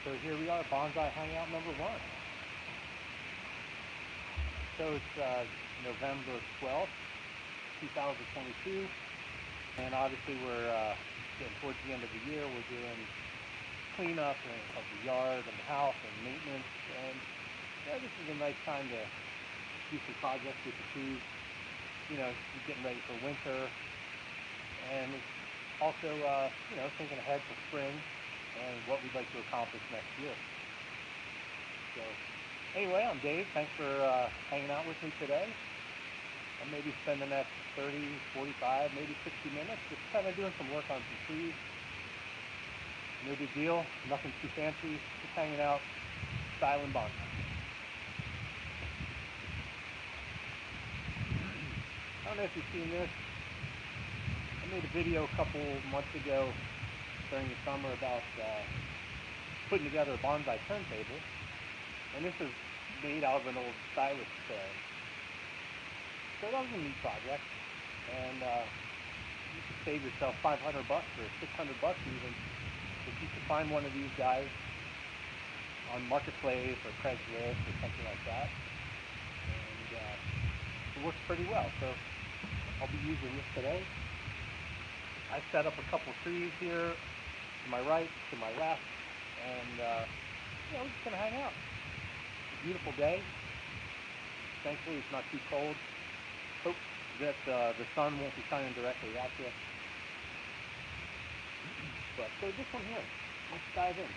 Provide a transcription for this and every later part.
So here we are, Bonsai Hangout number one. So it's November 12th, 2022, and obviously we're getting towards the end of the year. We're doing cleanup of the yard and the house and maintenance, and this is a nice time to do some projects with the trees. You're getting ready for winter, and it's also thinking ahead for spring and what we'd like to accomplish next year. So anyway, I'm Dave. Thanks for hanging out with me today. I'll maybe spend the next 30, 45, maybe 60 minutes just kind of doing some work on some trees. No big deal, nothing too fancy, just hanging out, styling bonsai. I don't know if you've seen this. I made a video a couple months ago during the summer about putting together a bonsai turntable, and this is made out of an old stylus chair. So that was a neat project, and you could save yourself $500 or $600 even if you could find one of these guys on Marketplace or Craigslist or something like that. And it works pretty well. So I'll be using this today. I set up a couple trees here to my right, to my left, and we're just gonna hang out. It's a beautiful day. Thankfully, it's not too cold. Hope that the sun won't be shining directly at you. But so this one here, let's dive in.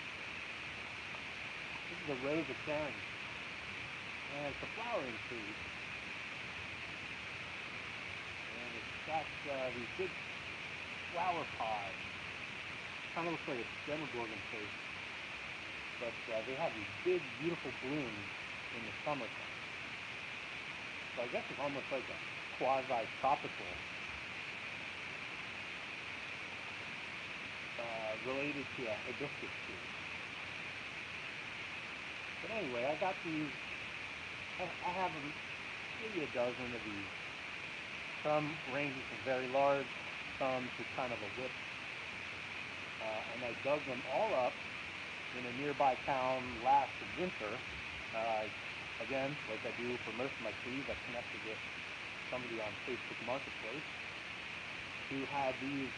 This is a rose of Sharon, and it's a flowering tree. And it's got these big flower pods. Kind of looks like a Demogorgon face, but they have these big, beautiful blooms in the summertime. So I guess it's almost like a quasi-tropical, related to a hibiscus tree. But anyway, I got these. I have maybe a dozen of these. Some ranging from very large, some to kind of a whip. And I dug them all up in a nearby town last winter. Again, like I do for most of my trees, I connected with somebody on Facebook Marketplace who had these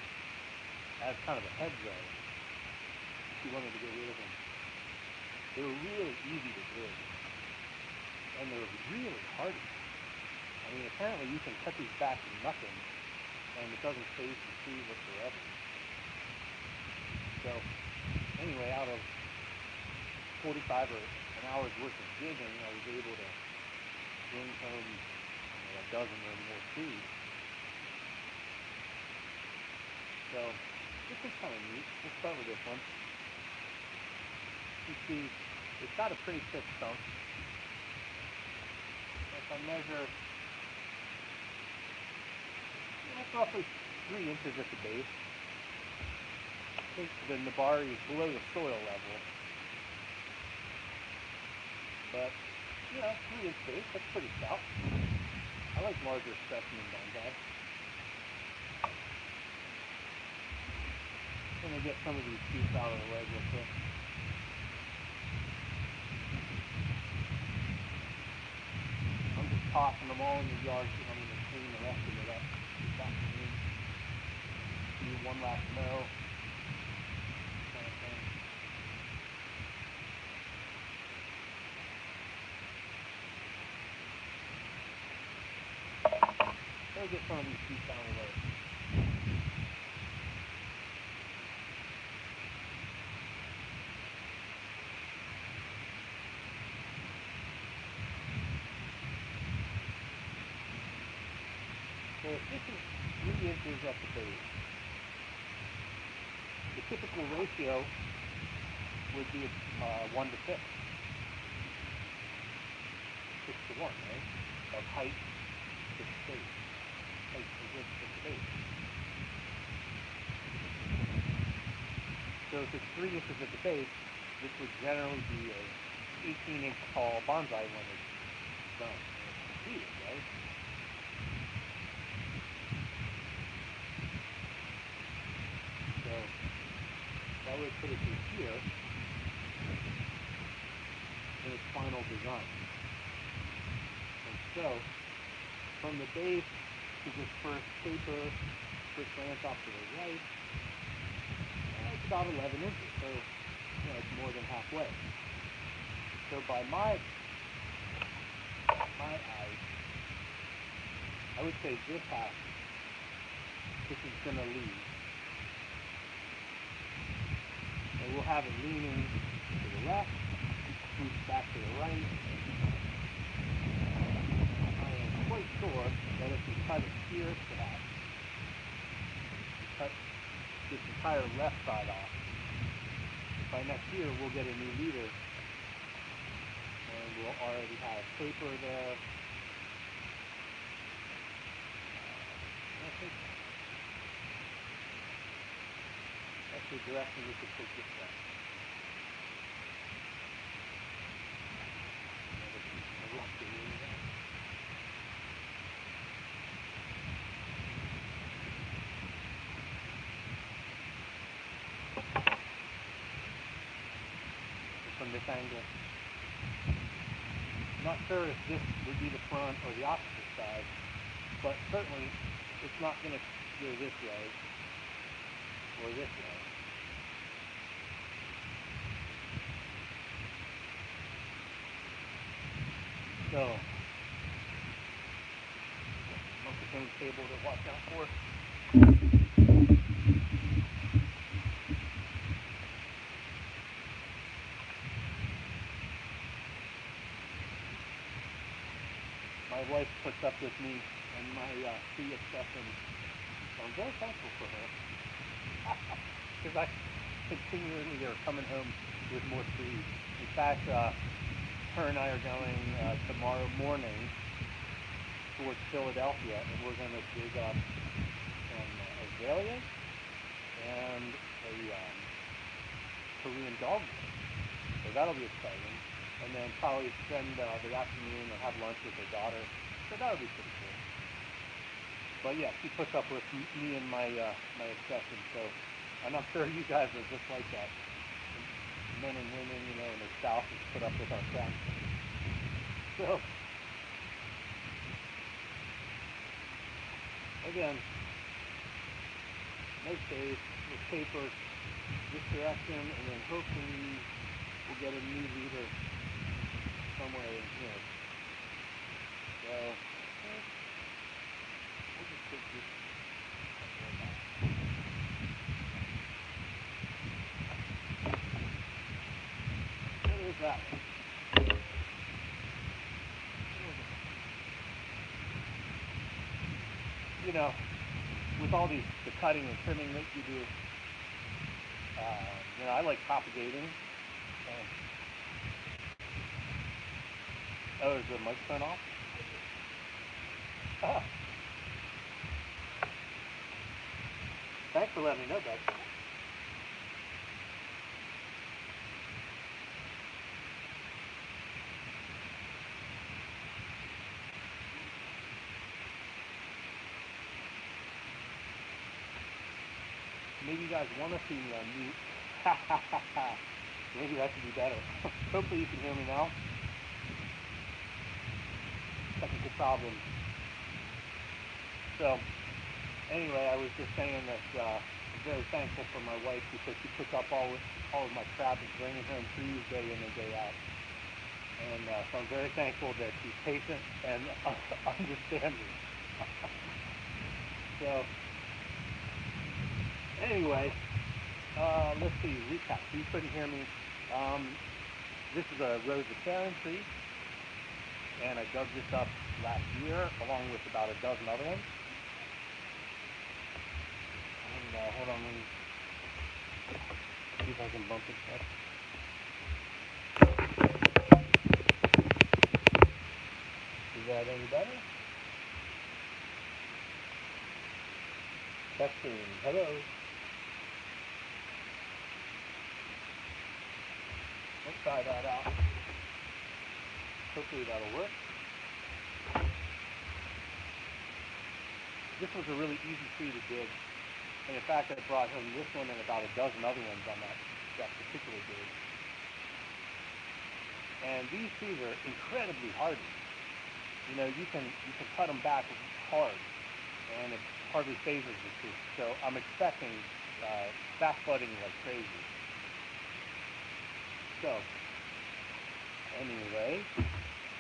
as kind of a hedgerow. She wanted to get rid of them. They were really easy to dig, and they were really hardy. I mean, apparently you can cut these back to nothing, and it doesn't phase the tree whatsoever. So, anyway, out of 45 or an hour's worth of digging, I was able to bring home a dozen or more trees. So, this is kind of neat. Let's start with this one. You see, it's got a pretty thick trunk. If I measure, it's roughly 3 inches at the base. I think the nabari is below the soil level. But, 3-inch base, that's pretty stout. I like larger specimen bonsai. I'm going to get some of these shoots out of the way real quick. I'm just tossing them all in the yard because I'm going to clean the rest of it up this afternoon. Do one last mow. Kind of thing. I'll get some of these shoots out of the way. So if this is 3 inches at the base, the typical ratio would be 1 to 6. 6 to 1, right? Of height to space. Height to width to space. So if it's 3 inches at the base, this would generally be a 18-inch tall bonsai when it's done and it's completed, right? So that would put it through here. design. And so, from the base to this first taper, quick glance off to the right, it's about 11 inches, so it's more than halfway. So by my eyes, I would say this is going to lead. And we'll have it leaning to the left, swoops back to the right. I am quite sure that if we cut it here, perhaps, cut this entire left side off, by next year we'll get a new leader, and we'll already have paper there. I think that's the direction we could take this back. From this angle, I'm not sure if this would be the front or the opposite side, but certainly it's not going to go this way or this way. So, microphone cable to watch out for. My wife puts up with me and my tree obsession, so I'm very thankful for her. Because I continually are coming home with more trees. In fact, her and I are going tomorrow morning towards Philadelphia, and we're going to dig up some azaleas and a Korean dogwood. So that'll be exciting. And then probably spend the afternoon or have lunch with her daughter. So that'll be pretty cool. But yeah, she puts up with me and my obsession. So, and I'm sure you guys are just like that. Men and women, and their spouses put up with our crap. So, again, no shade, with paper, this direction, and then hopefully we'll get a new leader somewhere in here. So, we'll just take this. What is that? With all the cutting and trimming that you do, I like propagating. Oh, is the microphone off? Oh. Thanks for letting me know, bud. Maybe you guys want to see me on mute. Maybe that could be better. Hopefully you can hear me now. Technical problem. So, anyway, I was just saying that I'm very thankful for my wife because she puts up all of my crap and bringing home trees day in and day out. And so I'm very thankful that she's patient and understanding. So, anyway, let's see, recap. So you couldn't hear me. This is a rose of Karen tree, and I dug this up last year along with about a dozen other ones. And hold on, let me see if I can bump it up. Is that any better? Testing. Hello. Let's try that out. Hopefully that'll work. This was a really easy tree to dig. And in fact, I brought home this one and about a dozen other ones on that particular dig. And these trees are incredibly hardy. You know, you can cut them back hard, and it hardly phases the tree. So I'm expecting back budding like crazy. So anyway,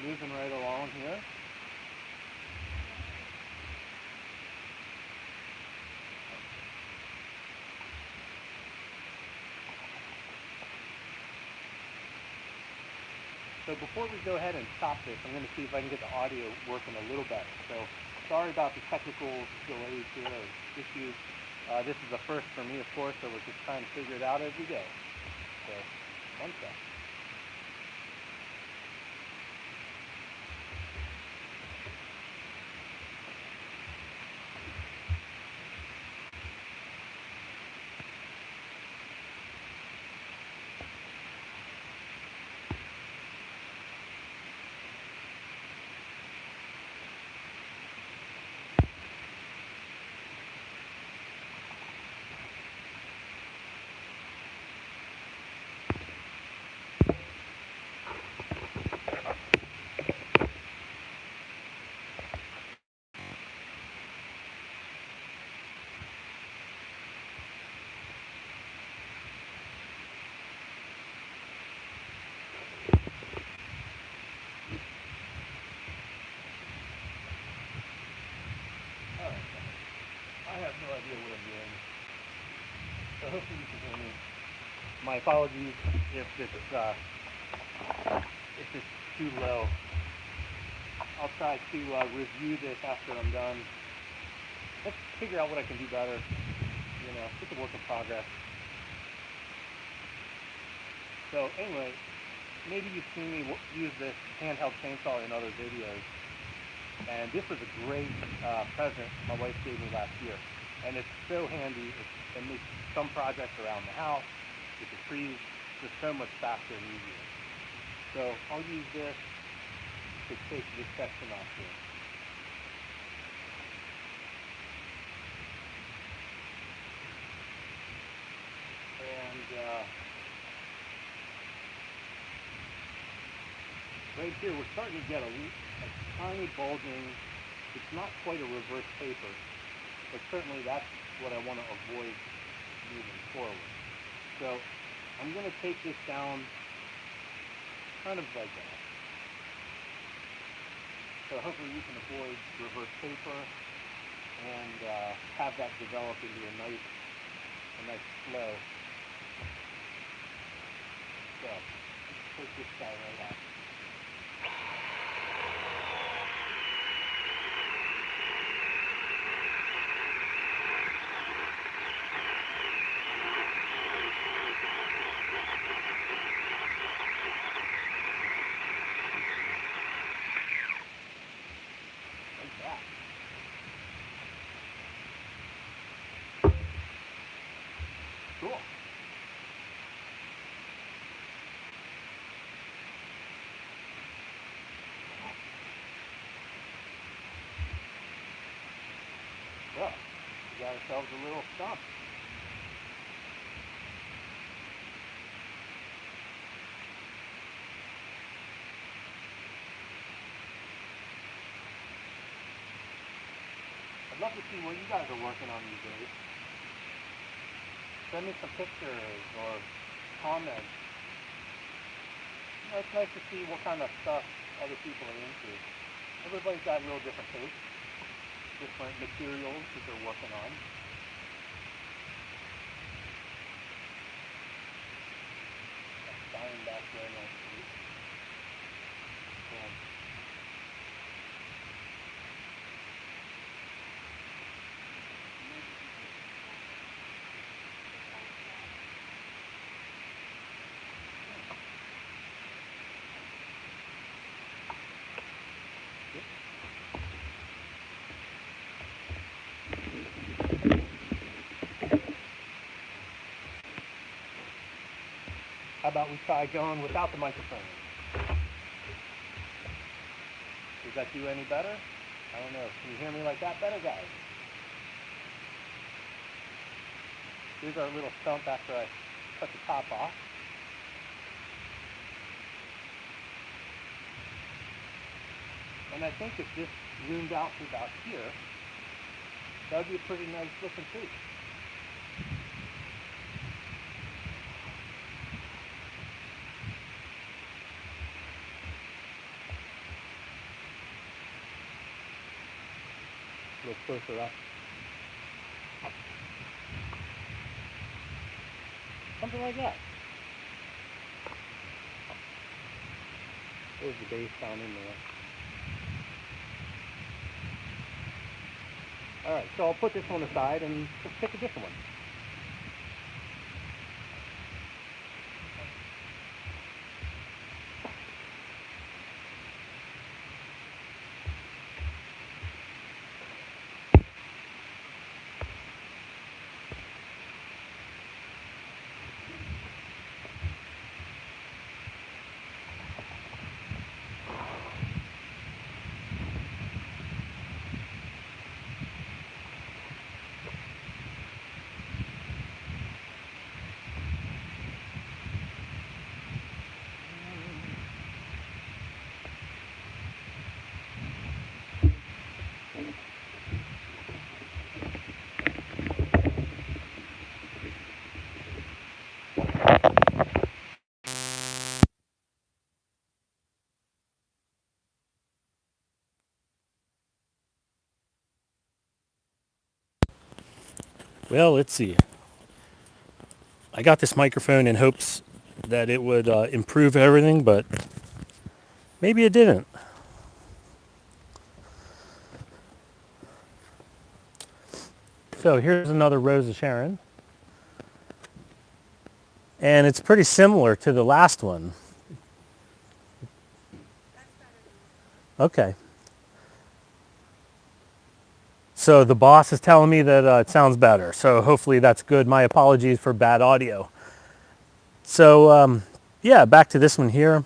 moving right along here. So before we go ahead and stop this, I'm going to see if I can get the audio working a little better. So sorry about the technical delays here or issues. This is the first for me, of course, so we're just trying to figure it out as we go. So, one sec. Alright, I have no idea what I'm doing. So hopefully you can hear me. My apologies if it's too low. I'll try to review this after I'm done. Let's figure out what I can do better. You know, it's a work in progress. So anyway, maybe you've seen me use this handheld chainsaw in other videos. And this was a great present my wife gave me last year. And it's so handy. It makes some projects around the house with the trees just so much faster and easier. So I'll use this to take this section off here. And right here we're starting to get a tiny bulging. It's not quite a reverse paper, but certainly that's what I want to avoid moving forward. So I'm going to take this down kind of like that. So hopefully we can avoid reverse paper and have that develop into a nice flow. So take this guy right out. Cool. Well, we got ourselves a little stump. I'd love to see what you guys are working on these days. Send me some pictures or comments. You know, it's nice to see what kind of stuff other people are into. Everybody's got real different tastes, different materials that they're working on. Dying back there next week. How about we try going without the microphone? Does that do any better? I don't know. Can you hear me like that better, guys? Here's our little stump after I cut the top off. And I think if this zoomed out to about here, that would be a pretty nice looking tree. A little closer up. Something like that. There's the base down in there. Alright, so I'll put this one aside and just pick a different one. Well, let's see. I got this microphone in hopes that it would improve everything, but maybe it didn't. So here's another Rose of Sharon. And it's pretty similar to the last one. Okay. So the boss is telling me that it sounds better. So hopefully that's good. My apologies for bad audio. So yeah, back to this one here.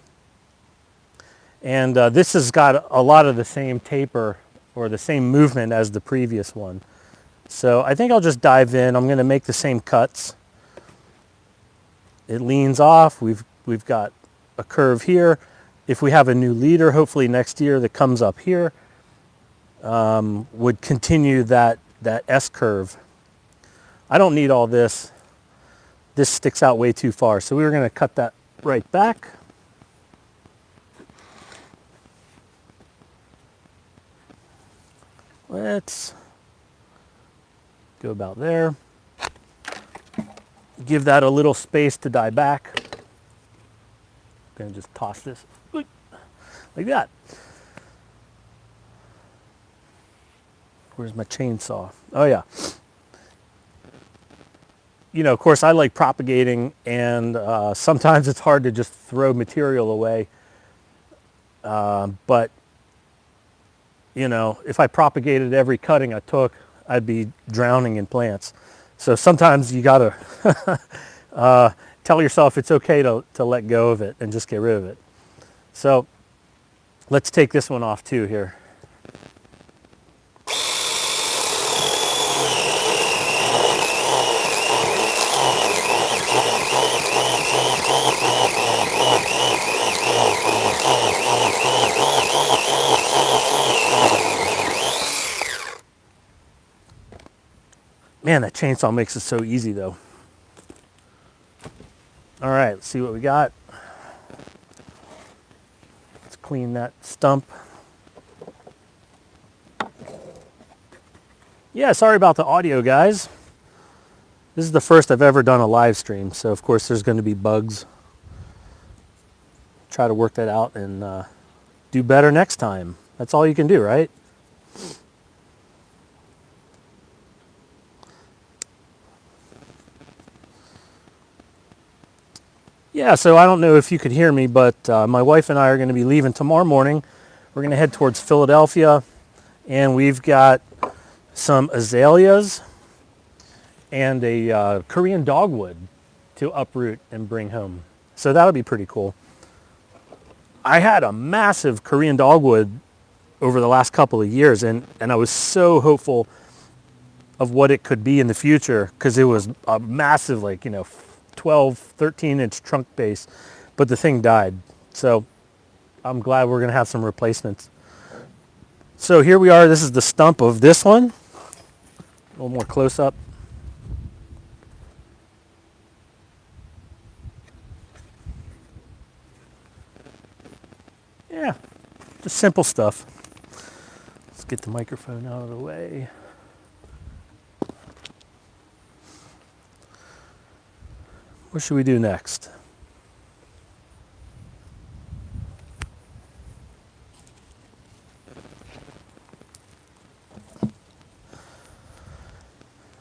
And this has got a lot of the same taper or the same movement as the previous one. So I think I'll just dive in. I'm going to make the same cuts. It leans off. We've got a curve here. If we have a new leader, hopefully next year, that comes up here, would continue that S curve. I don't need all this. This sticks out way too far. So we were going to cut that right back. Let's go about there. Give that a little space to die back. I'm going to just toss this like that. Where's my chainsaw? Oh yeah. You know, of course, I like propagating, and sometimes it's hard to just throw material away. But, you know, if I propagated every cutting I took, I'd be drowning in plants. So sometimes you got to tell yourself it's okay to let go of it and just get rid of it. So let's take this one off too here. Man, that chainsaw makes it so easy though. All right, let's see what we got. Let's clean that stump. Yeah, sorry about the audio, guys. This is the first I've ever done a live stream, so of course there's going to be bugs. Try to work that out and do better next time. That's all you can do, right? Yeah, so I don't know if you could hear me, but my wife and I are going to be leaving tomorrow morning. We're going to head towards Philadelphia, and we've got some azaleas and a Korean dogwood to uproot and bring home. So that'll be pretty cool. I had a massive Korean dogwood over the last couple of years, and I was so hopeful of what it could be in the future because it was a massive, like, you know, 12, 13-inch trunk base, but the thing died. So I'm glad we're going to have some replacements. So here we are. This is the stump of this one. A little more close up. Yeah, just simple stuff. Let's get the microphone out of the way. What should we do next?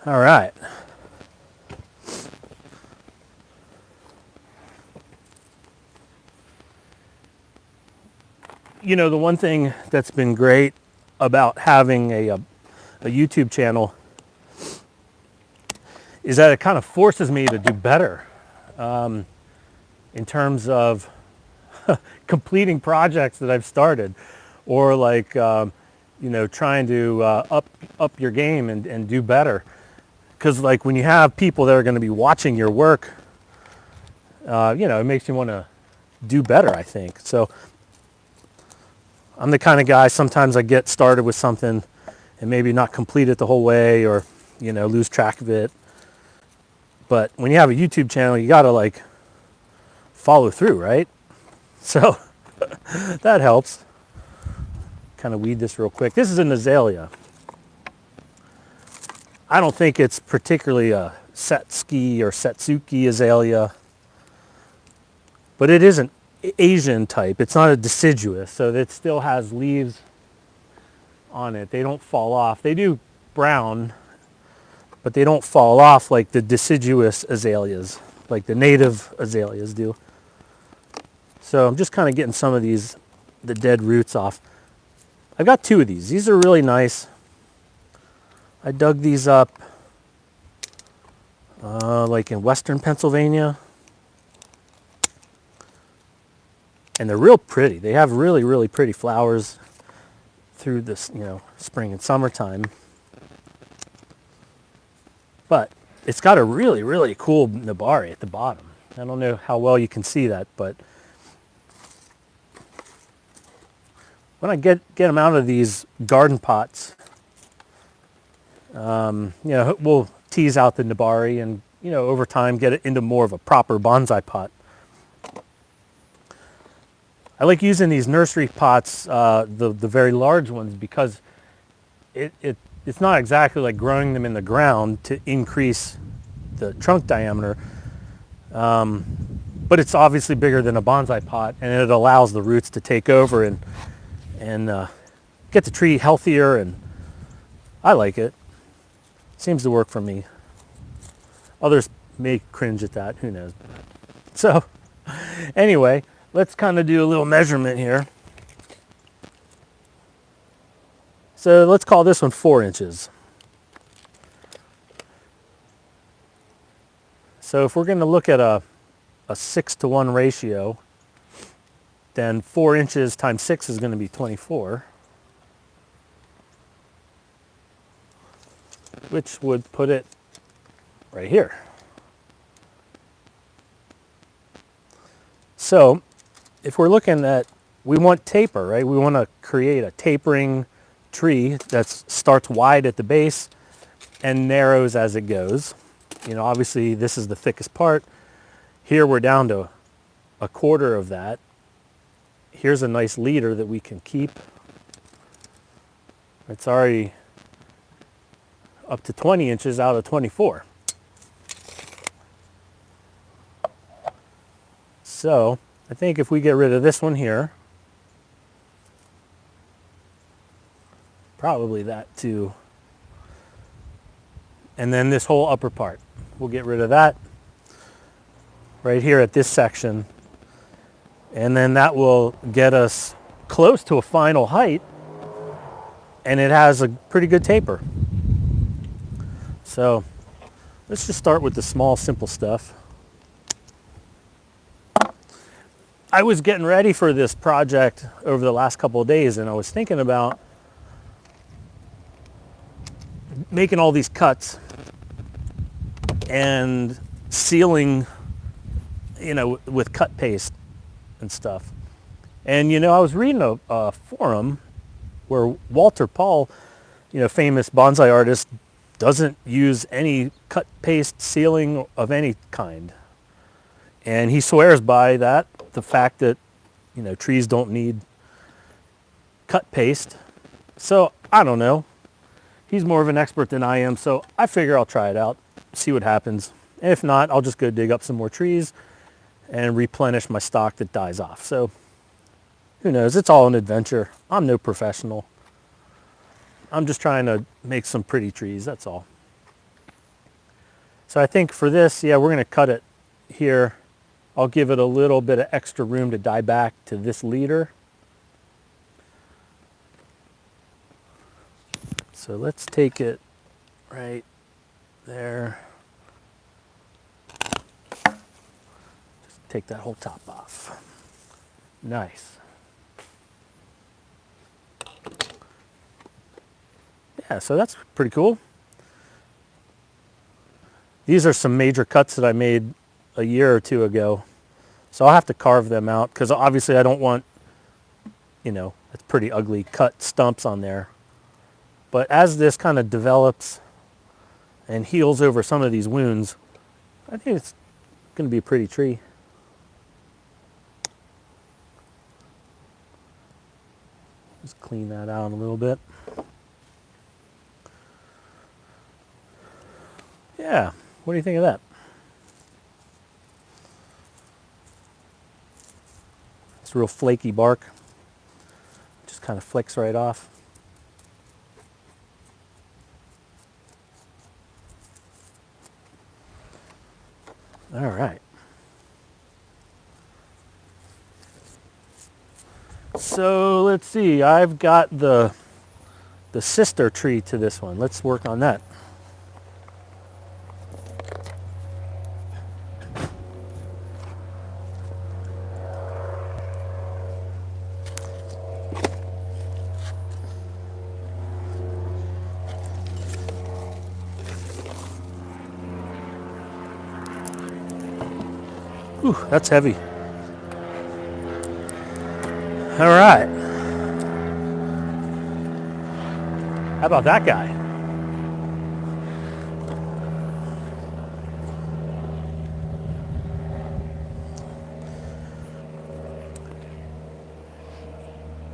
All right. You know, the one thing that's been great about having a YouTube channel is that it kind of forces me to do better in terms of completing projects that I've started, or like you know, trying to up your game and do better. Because like when you have people that are going to be watching your work, you know, it makes you want to do better, I think. So I'm the kind of guy, sometimes I get started with something and maybe not complete it the whole way, or, you know, lose track of it. But when you have a YouTube channel, you got to like follow through, right? So that helps. Kind of weed this real quick. This is an azalea. I don't think it's particularly a Setsuki or Setsuki azalea, but it is an Asian type. It's not a deciduous, so it still has leaves on it. They don't fall off. They do brown, but they don't fall off like the deciduous azaleas, like the native azaleas do. So I'm just kind of getting some of these, the dead roots off. I've got two of these. These are really nice. I dug these up like in western Pennsylvania. And they're real pretty. They have really, really pretty flowers through this, you know, spring and summertime. But it's got a really, really cool nabari at the bottom. I don't know how well you can see that, but when I get them out of these garden pots, you know, we'll tease out the nabari and, you know, over time get it into more of a proper bonsai pot. I like using these nursery pots, the very large ones, because it's not exactly like growing them in the ground to increase the trunk diameter, but it's obviously bigger than a bonsai pot, and it allows the roots to take over and get the tree healthier, and I like it. Seems to work for me. Others may cringe at that, who knows. So anyway, let's kind of do a little measurement here. So let's call this one 4 inches. So if we're going to look at a 6-to-1 ratio, then 4 inches times 6 is going to be 24, which would put it right here. So if we're looking at, we want taper, right? We want to create a tapering tree that starts wide at the base and narrows as it goes. You know, obviously this is the thickest part. Here we're down to a quarter of that. Here's a nice leader that we can keep. It's already up to 20 inches out of 24. So I think if we get rid of this one here, probably that too, and then this whole upper part, we'll get rid of that right here at this section, and then that will get us close to a final height, and it has a pretty good taper. So let's just start with the small, simple stuff. I was getting ready for this project over the last couple of days, and I was thinking about making all these cuts and sealing, you know, with cut paste and stuff. And, you know, I was reading a forum where Walter Paul, famous bonsai artist, doesn't use any cut paste sealing of any kind. And he swears by that, the fact that, trees don't need cut paste. So I don't know. He's more of an expert than I am, so I figure I'll try it out, see what happens. And if not, I'll just go dig up some more trees and replenish my stock that dies off. So who knows? It's all an adventure. I'm no professional. I'm just trying to make some pretty trees, that's all. So I think for this, yeah, we're going to cut it here. I'll give it a little bit of extra room to die back to this leader. So let's take it right there. Just take that whole top off. Nice. Yeah, so that's pretty cool. These are some major cuts that I made a year or two ago. So I'll have to carve them out because obviously I don't want, it's pretty ugly cut stumps on there. But as this kind of develops and heals over some of these wounds, I think it's going to be a pretty tree. Just clean that out a little bit. Yeah, what do you think of that? It's real flaky bark. Just kind of flicks right off. All right. So let's see, I've got the sister tree to this one. Let's work on that. Ooh, that's heavy. All right. How about that guy?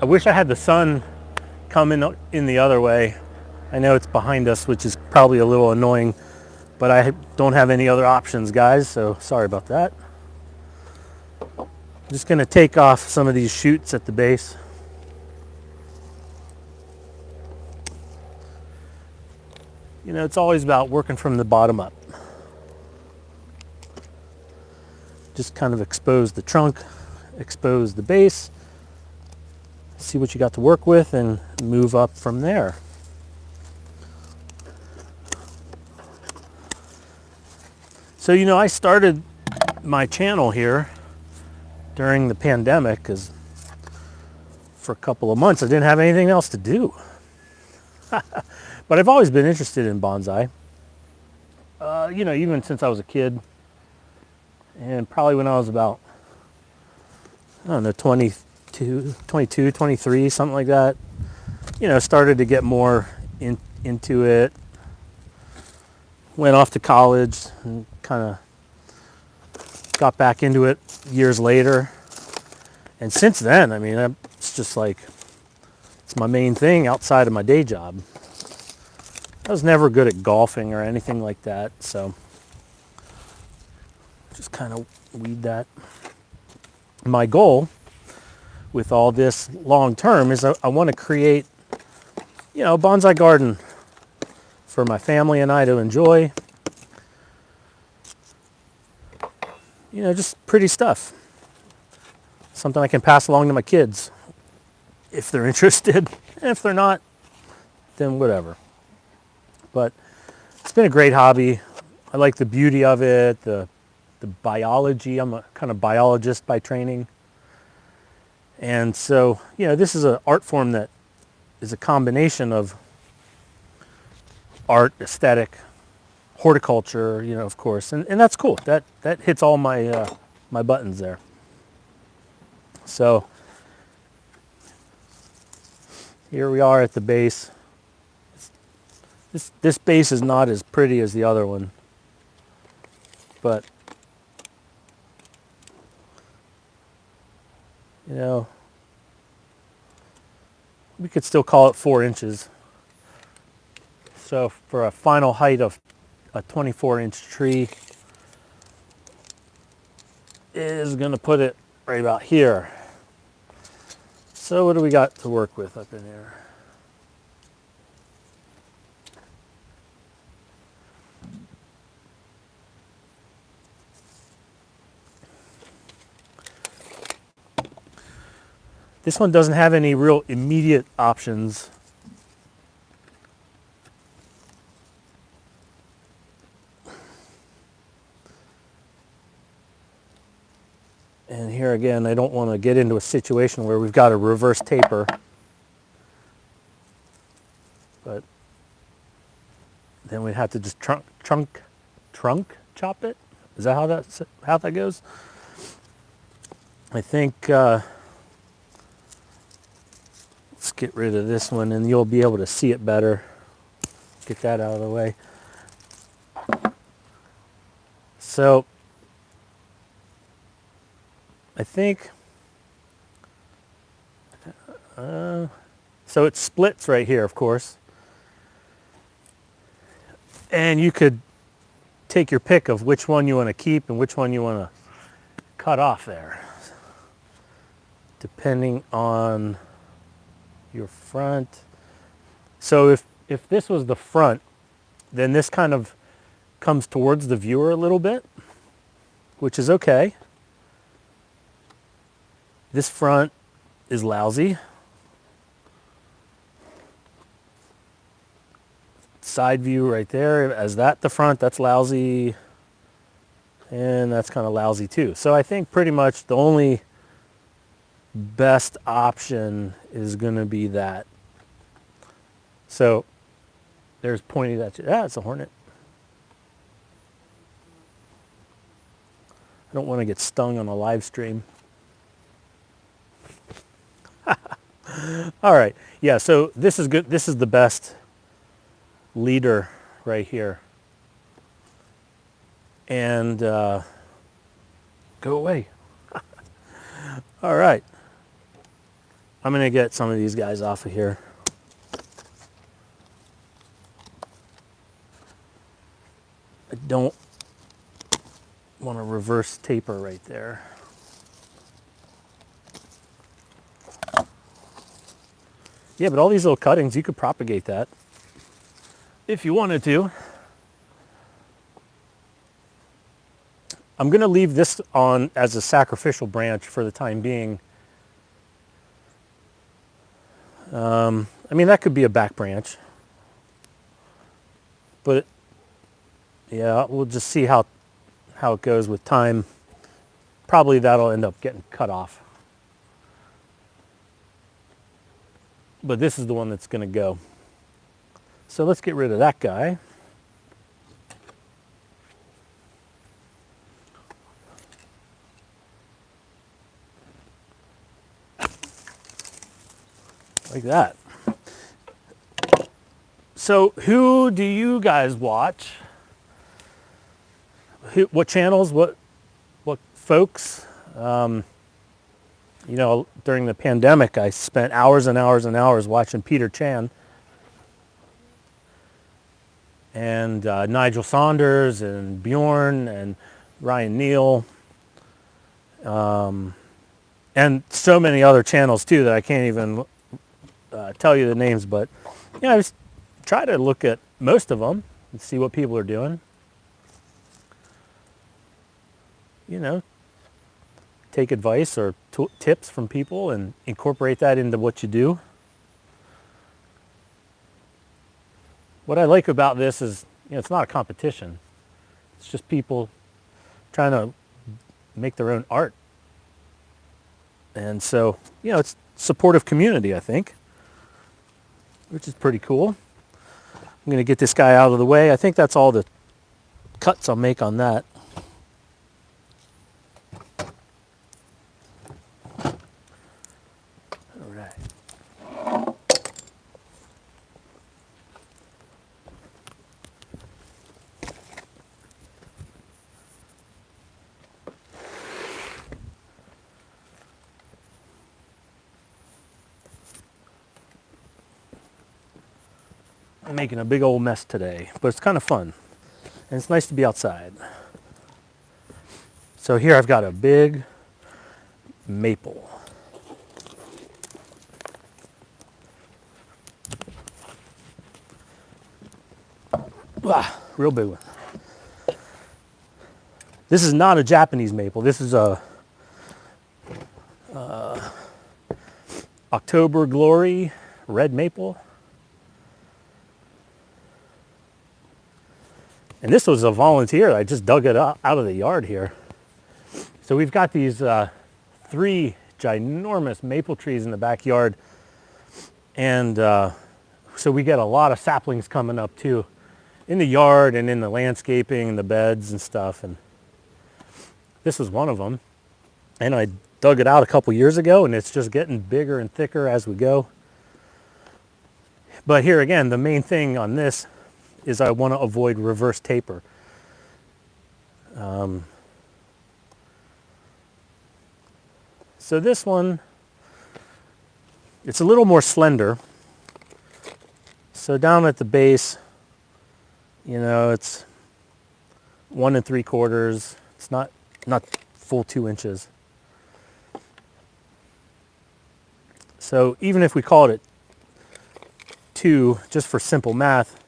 I wish I had the sun come in the other way. I know it's behind us, which is probably a little annoying, but I don't have any other options, guys, so sorry about that. I'm just going to take off some of these shoots at the base. It's always about working from the bottom up. Just kind of expose the trunk, expose the base, see what you got to work with, and move up from there. So, I started my channel here during the pandemic because for a couple of months I didn't have anything else to do. But I've always been interested in bonsai. Even since I was a kid. And probably when I was about, 22, 23, something like that. Started to get more into it. Went off to college and kind of got back into it years later. And since then, it's just like, it's my main thing outside of my day job. I was never good at golfing or anything like that, so just kind of weed that. My goal with all this long term is I want to create, a bonsai garden for my family and I to enjoy. Just pretty stuff. Something I can pass along to my kids if they're interested. And if they're not, then whatever. But it's been a great hobby. I like the beauty of it, the biology. I'm a kind of biologist by training. And so, this is an art form that is a combination of art, aesthetic, horticulture, of course. And that's cool. That hits all my my buttons there. So, here we are at the base. This base is not as pretty as the other one, but you know, we could still call it 4 inches. So for a final height of a 24-inch tree is going to put it right about here. So what do we got to work with up in there? This one doesn't have any real immediate options. And here again, I don't want to get into a situation where we've got a reverse taper. But then we'd have to just trunk chop it. Is that how that goes? I think let's get rid of this one and you'll be able to see it better. Get that out of the way. So I think, so it splits right here, of course. And you could take your pick of which one you want to keep and which one you want to cut off there, depending on your front. So if this was the front, then this kind of comes towards the viewer a little bit, which is okay. This front is lousy. Side view right there, as that the front, that's lousy. And that's kind of lousy too. So I think pretty much the only best option is going to be that. So there's pointing at you. Ah, it's a hornet. I don't want to get stung on a live stream. All right. Yeah, so this is good. This is the best leader right here. And go away. All right. I'm going to get some of these guys off of here. I don't want to reverse taper right there. Yeah, but all these little cuttings, you could propagate that if you wanted to. I'm going to leave this on as a sacrificial branch for the time being. I mean, that could be a back branch. But yeah, we'll just see how it goes with time. Probably that'll end up getting cut off. But this is the one that's going to go. So let's get rid of that guy. Like that. So who do you guys watch? What channels? What folks? You know, during the pandemic, I spent hours and hours and hours watching Peter Chan and Nigel Saunders and Bjorn and Ryan Neal, and so many other channels too that I can't even tell you the names. But yeah, I just try to look at most of them and see what people are doing. You know, take advice or tips from people and incorporate that into what you do. What I like about this is, you know, it's not a competition. It's just people trying to make their own art. And so, you know, it's supportive community, I think, which is pretty cool. I'm going to get this guy out of the way. I think that's all the cuts I'll make on that. I'm making a big old mess today, but it's kind of fun. And it's nice to be outside. So here I've got a big maple. Wow, real big one. This is not a Japanese maple. This is a October Glory red maple. And this was a volunteer. I just dug it out of the yard here. So we've got these 3 ginormous maple trees in the backyard. And so we get a lot of saplings coming up too in the yard and in the landscaping and the beds and stuff. And this was one of them. And I dug it out a couple years ago, and it's just getting bigger and thicker as we go. But here again, the main thing on this is I want to avoid reverse taper. So this one, it's a little more slender. So down at the base, you know, it's 1 3/4. It's not full 2 inches. So even if we called it 2, just for simple math,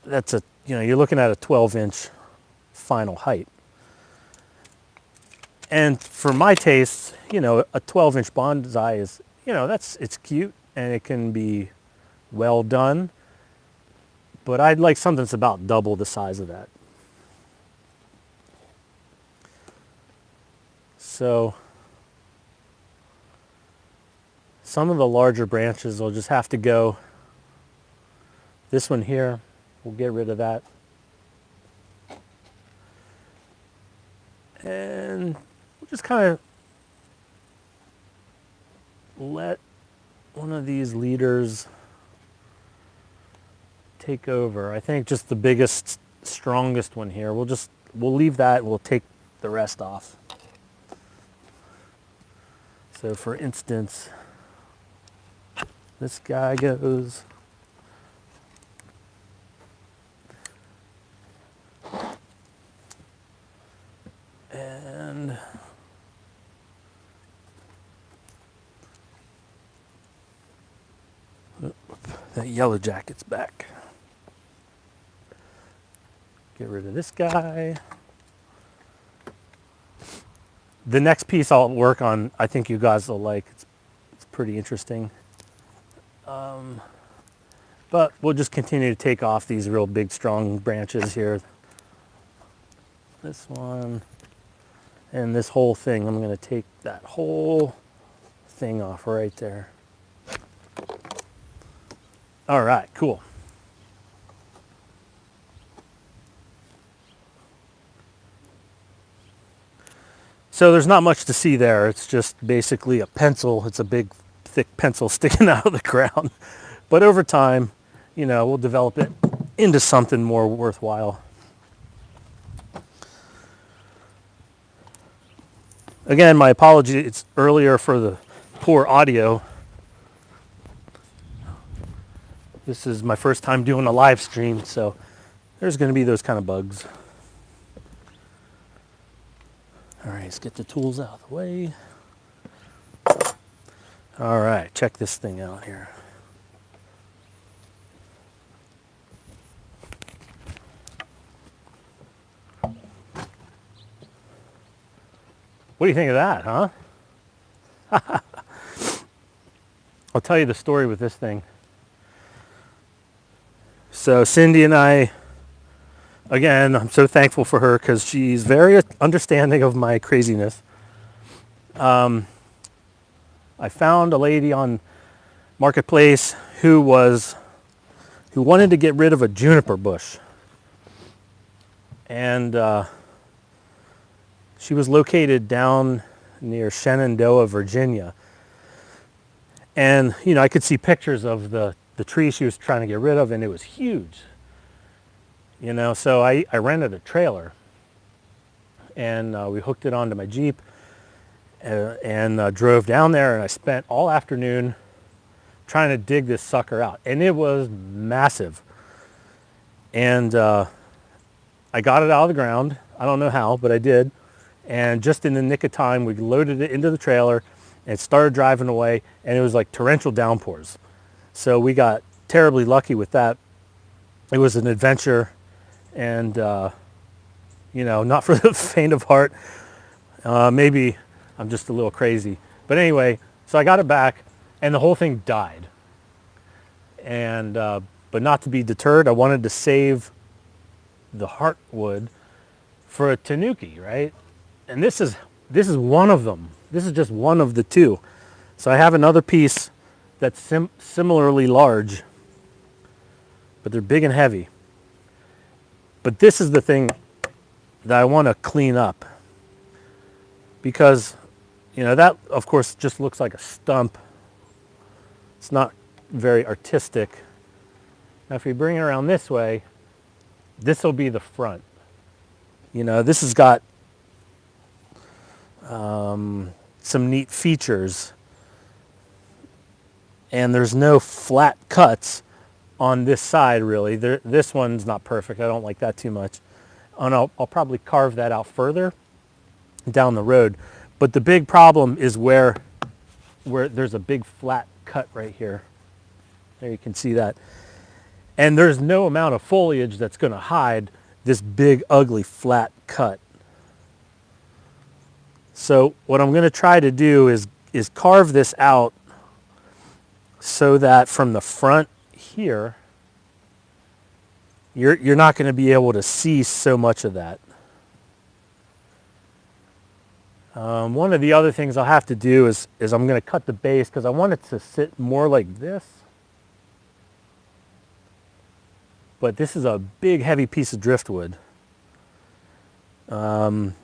that's you're looking at a 12-inch final height. And for my tastes, a 12-inch bonsai is, it's cute and it can be well done, but I'd like something that's about double the size of that. So some of the larger branches will just have to go. This one here, we'll get rid of that. And we'll just kind of let one of these leaders take over. I think just the biggest, strongest one here. We'll leave that, we'll take the rest off. So for instance, this guy goes. And that yellow jacket's back. Get rid of this guy. The next piece I'll work on, I think you guys will like. It's pretty interesting. But we'll just continue to take off these real big, strong branches here. This one. And this whole thing, I'm going to take that whole thing off right there. All right, cool. So there's not much to see there. It's just basically a pencil. It's a big, thick pencil sticking out of the ground. But over time, we'll develop it into something more worthwhile. Again, my apologies earlier for the poor audio. This is my first time doing a live stream, so there's going to be those kind of bugs. All right, let's get the tools out of the way. All right, check this thing out here. What do you think of that, huh? I'll tell you the story with this thing. So Cindy and I, again, I'm so thankful for her because she's very understanding of my craziness. I found a lady on Marketplace who wanted to get rid of a juniper bush. And she was located down near Shenandoah, Virginia. And, I could see pictures of the tree she was trying to get rid of, and it was huge. So I rented a trailer, and we hooked it onto my Jeep and drove down there, and I spent all afternoon trying to dig this sucker out. And it was massive. And I got it out of the ground. I don't know how, but I did. And just in the nick of time, we loaded it into the trailer and started driving away. And it was like torrential downpours. So we got terribly lucky with that. It was an adventure, and you know, not for the faint of heart. Maybe I'm just a little crazy. But anyway, so I got it back, and the whole thing died. And but not to be deterred, I wanted to save the heartwood for a tanuki, right? And this is one of them. This is just one of the two. So I have another piece that's similarly large, but they're big and heavy. But this is the thing that I want to clean up, because, you know, that of course just looks like a stump. It's not very artistic. Now if we bring it around this way, this will be the front. You know, this has got some neat features, and there's no flat cuts on this side really. This one's not perfect. I don't like that too much. And I'll probably carve that out further down the road. But the big problem is where there's a big flat cut right here. There you can see that. And there's no amount of foliage that's going to hide this big ugly flat cut. So what I'm going to try to do is carve this out so that from the front here, you're not going to be able to see so much of that. One of the other things I'll have to do is I'm going to cut the base, because I want it to sit more like this. But this is a big heavy piece of driftwood. And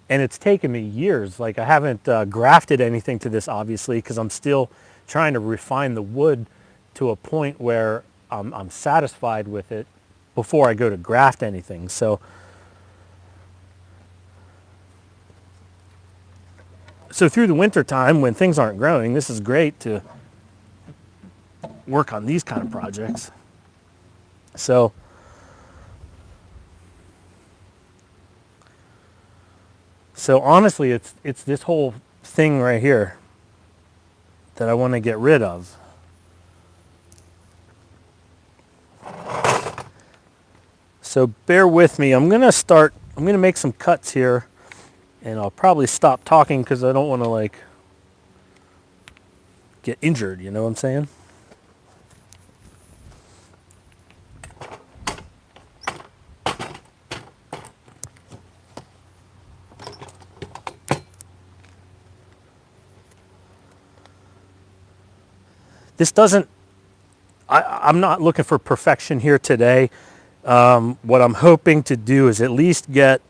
it's taken me years. Like, I haven't grafted anything to this, obviously, because I'm still trying to refine the wood to a point where I'm satisfied with it before I go to graft anything. So through the winter time, when things aren't growing, this is great to work on these kind of projects. So honestly, it's this whole thing right here that I want to get rid of. So bear with me. I'm going to make some cuts here, and I'll probably stop talking because I don't want to, like, get injured, you know what I'm saying? This doesn't, I'm not looking for perfection here today. What I'm hoping to do is at least get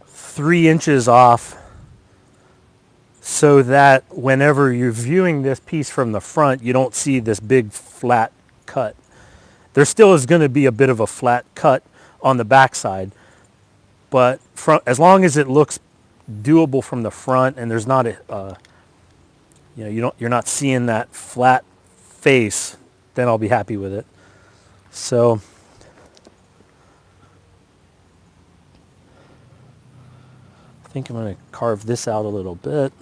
3 inches off, so that whenever you're viewing this piece from the front, you don't see this big flat cut. There still is going to be a bit of a flat cut on the backside, but as long as it looks doable from the front, and there's not a you're not seeing that flat face, then I'll be happy with it. So I think I'm going to carve this out a little bit.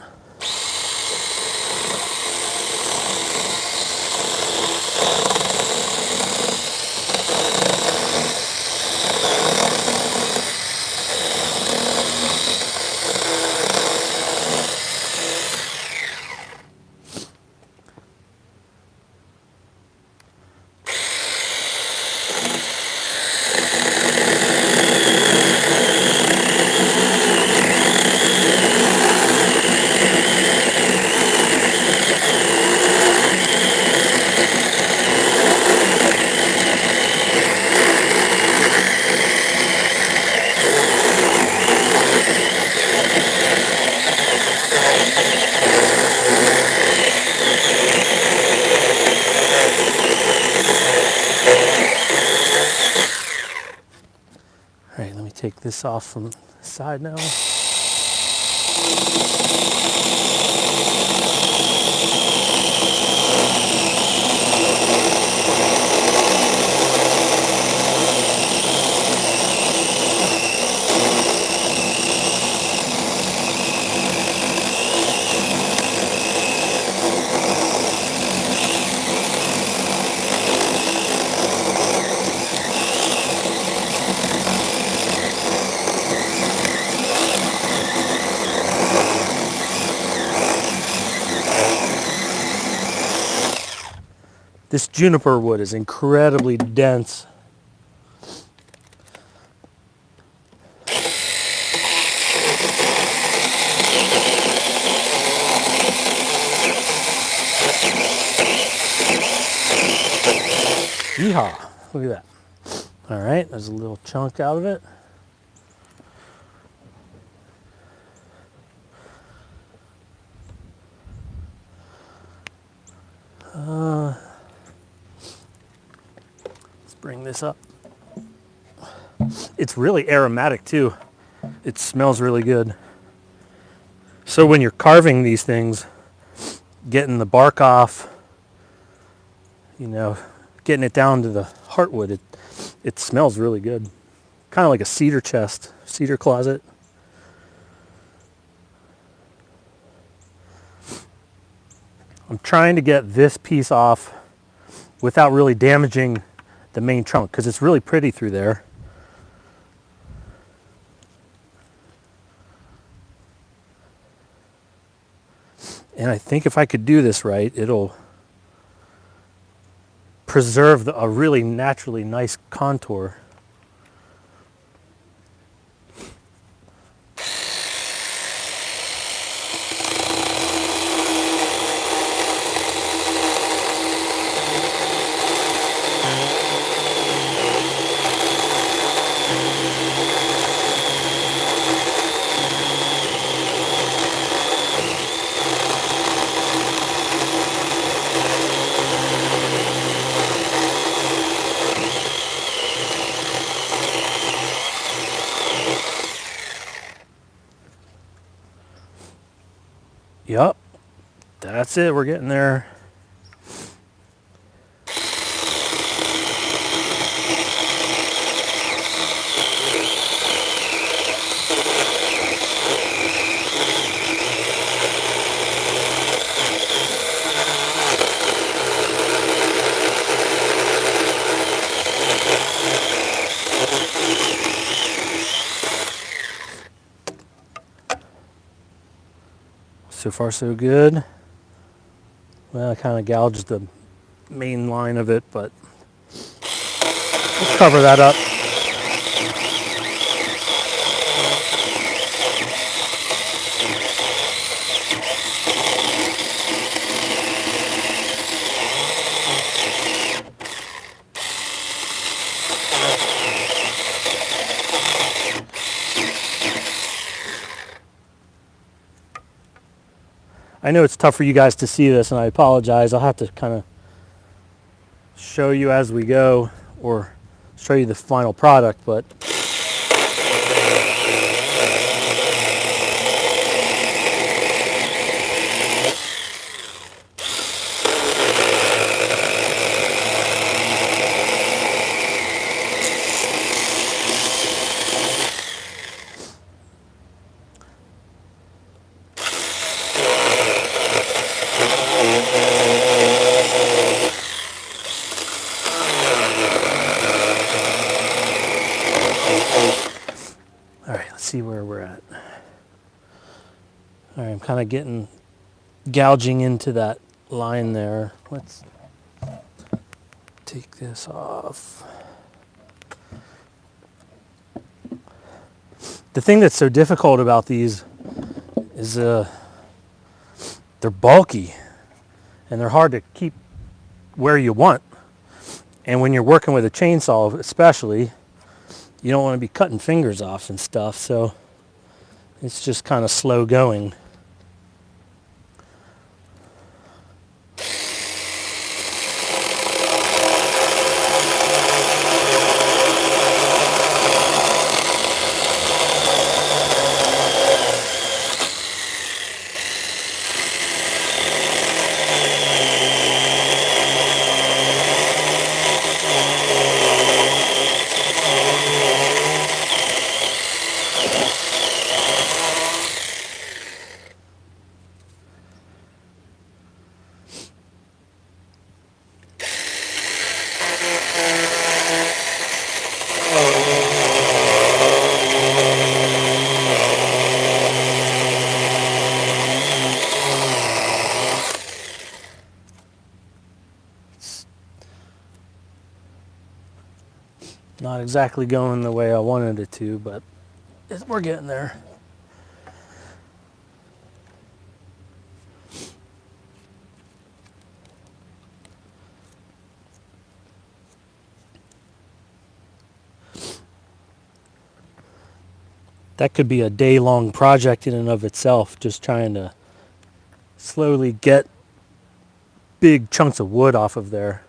All right, let me take this off from the side now. This juniper wood is incredibly dense. Yeehaw! Look at that. All right, there's a little chunk out of it. Let's bring this up. It's really aromatic too. It smells really good. So when you're carving these things, getting the bark off, you know, getting it down to the heartwood, it smells really good. Kind of like a cedar chest, cedar closet. I'm trying to get this piece off without really damaging the main trunk because it's really pretty through there. And I think if I could do this right, it'll preserve a really naturally nice contour. Yup, that's it, we're getting there. So far so good. Well, I kind of gouged the main line of it, but let's cover that up. I know it's tough for you guys to see this, and I apologize. I'll have to kind of show you as we go or show you the final product, but all right, let's see where we're at. All right, I'm kind of gouging into that line there. Let's take this off. The thing that's so difficult about these is they're bulky and they're hard to keep where you want. And when you're working with a chainsaw especially, you don't want to be cutting fingers off and stuff, so it's just kind of slow going. Not exactly going the way I wanted it to, but we're getting there. That could be a day-long project in and of itself, just trying to slowly get big chunks of wood off of there.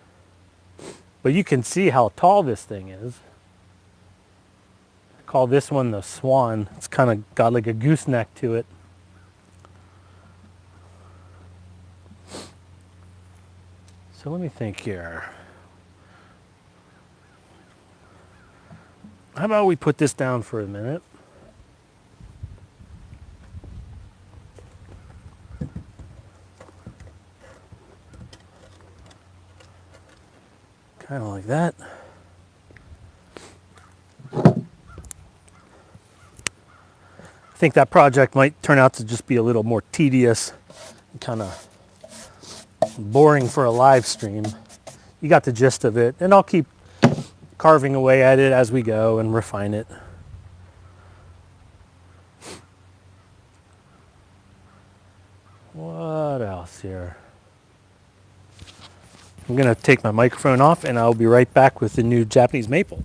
But you can see how tall this thing is. I call this one the Swan. It's kind of got like a gooseneck to it. So let me think here. How about we put this down for a minute? Kind of like that. I think that project might turn out to just be a little more tedious and kind of boring for a live stream. You got the gist of it, and I'll keep carving away at it as we go and refine it. What else here? I'm going to take my microphone off and I'll be right back with the new Japanese maple.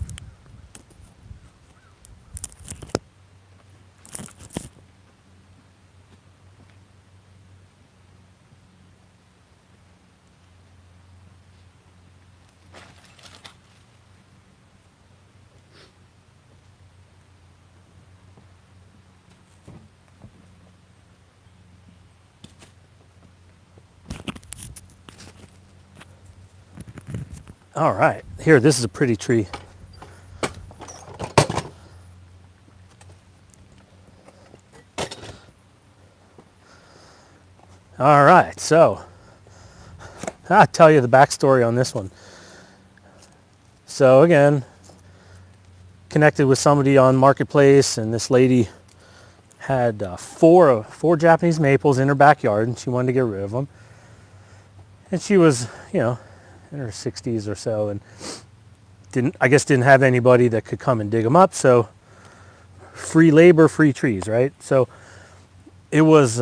All right, here, this is a pretty tree. All right, so I'll tell you the backstory on this one. So again, connected with somebody on Marketplace, and this lady had four Japanese maples in her backyard, and she wanted to get rid of them. And she was, in her 60s or so, and didn't have anybody that could come and dig them up. So free labor, free trees, right? So it was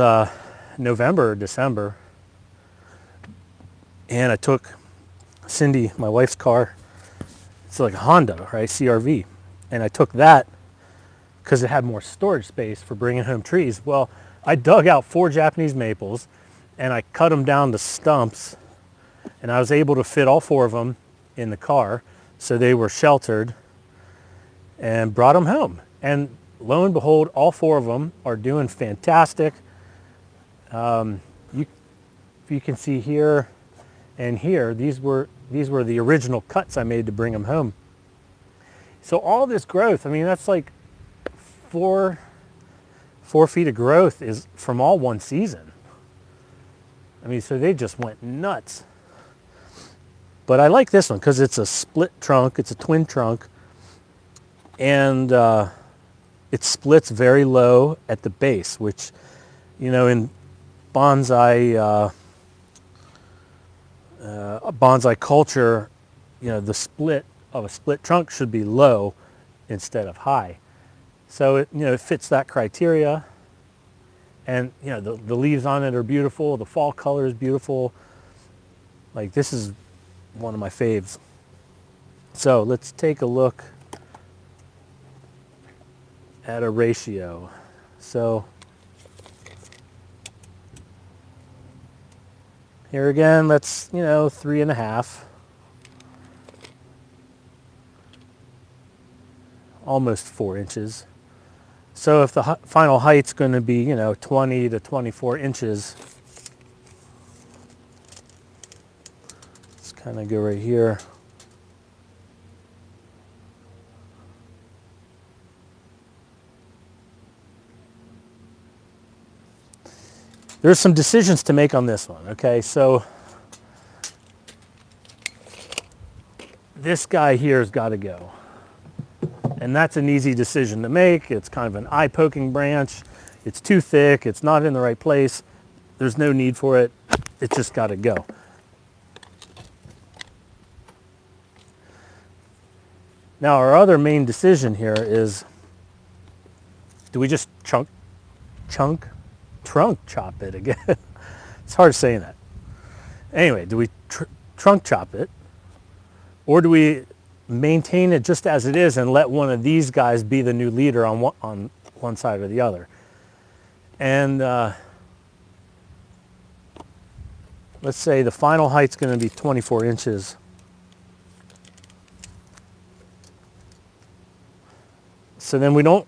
November or December, and I took Cindy, my wife's car. It's like a Honda, right? CRV. And I took that because it had more storage space for bringing home trees. Well, I dug out 4 Japanese maples and I cut them down to stumps, and I was able to fit all 4 of them in the car. So they were sheltered, and brought them home. And lo and behold, all 4 of them are doing fantastic. You can see here and here, these were the original cuts I made to bring them home. So all this growth, I mean, that's like 4 feet of growth is from all one season. I mean, so they just went nuts. But I like this one because it's a split trunk, it's a twin trunk, and it splits very low at the base, which, in bonsai bonsai culture, the split of a split trunk should be low instead of high. So it fits that criteria. And the leaves on it are beautiful. The fall color is beautiful. Like, this is one of my faves. So let's take a look at a ratio. So here again, let's 3.5. Almost 4 inches. So if the final height's going to be 20 to 24 inches, let's kind of go right here. There's some decisions to make on this one. Okay, so this guy here has got to go. And that's an easy decision to make. It's kind of an eye-poking branch. It's too thick. It's not in the right place. There's no need for it. It's just got to go. Now our other main decision here is, do we just trunk chop it again? It's hard saying that. Anyway, do we trunk chop it, or do we maintain it just as it is and let one of these guys be the new leader on one side or the other? And let's say the final height's going to be 24 inches. So then we don't,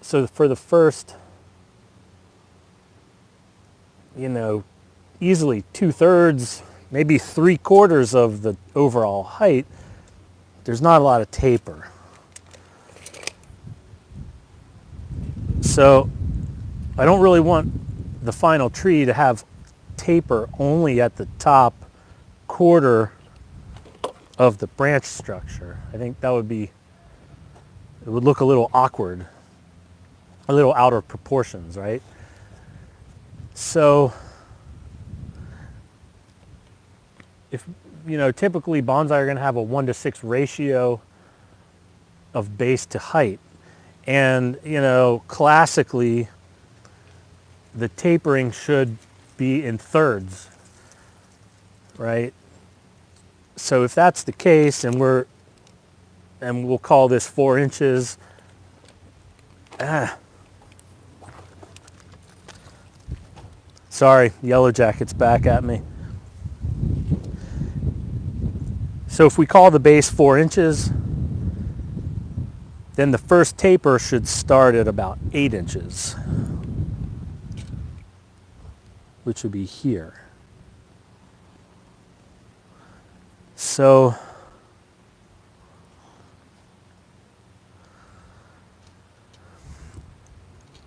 so for the first, easily 2/3, maybe 3/4 of the overall height, there's not a lot of taper. So I don't really want the final tree to have taper only at the top quarter of the branch structure. I think that would be, it would look a little awkward, a little out of proportions, right? So if, typically bonsai are going to have a 1:6 ratio of base to height. And, classically, the tapering should be in thirds, right? So if that's the case, and we'll call this 4 inches. Sorry, Yellow Jacket's back at me. So if we call the base 4 inches, then the first taper should start at about 8 inches, which would be here. So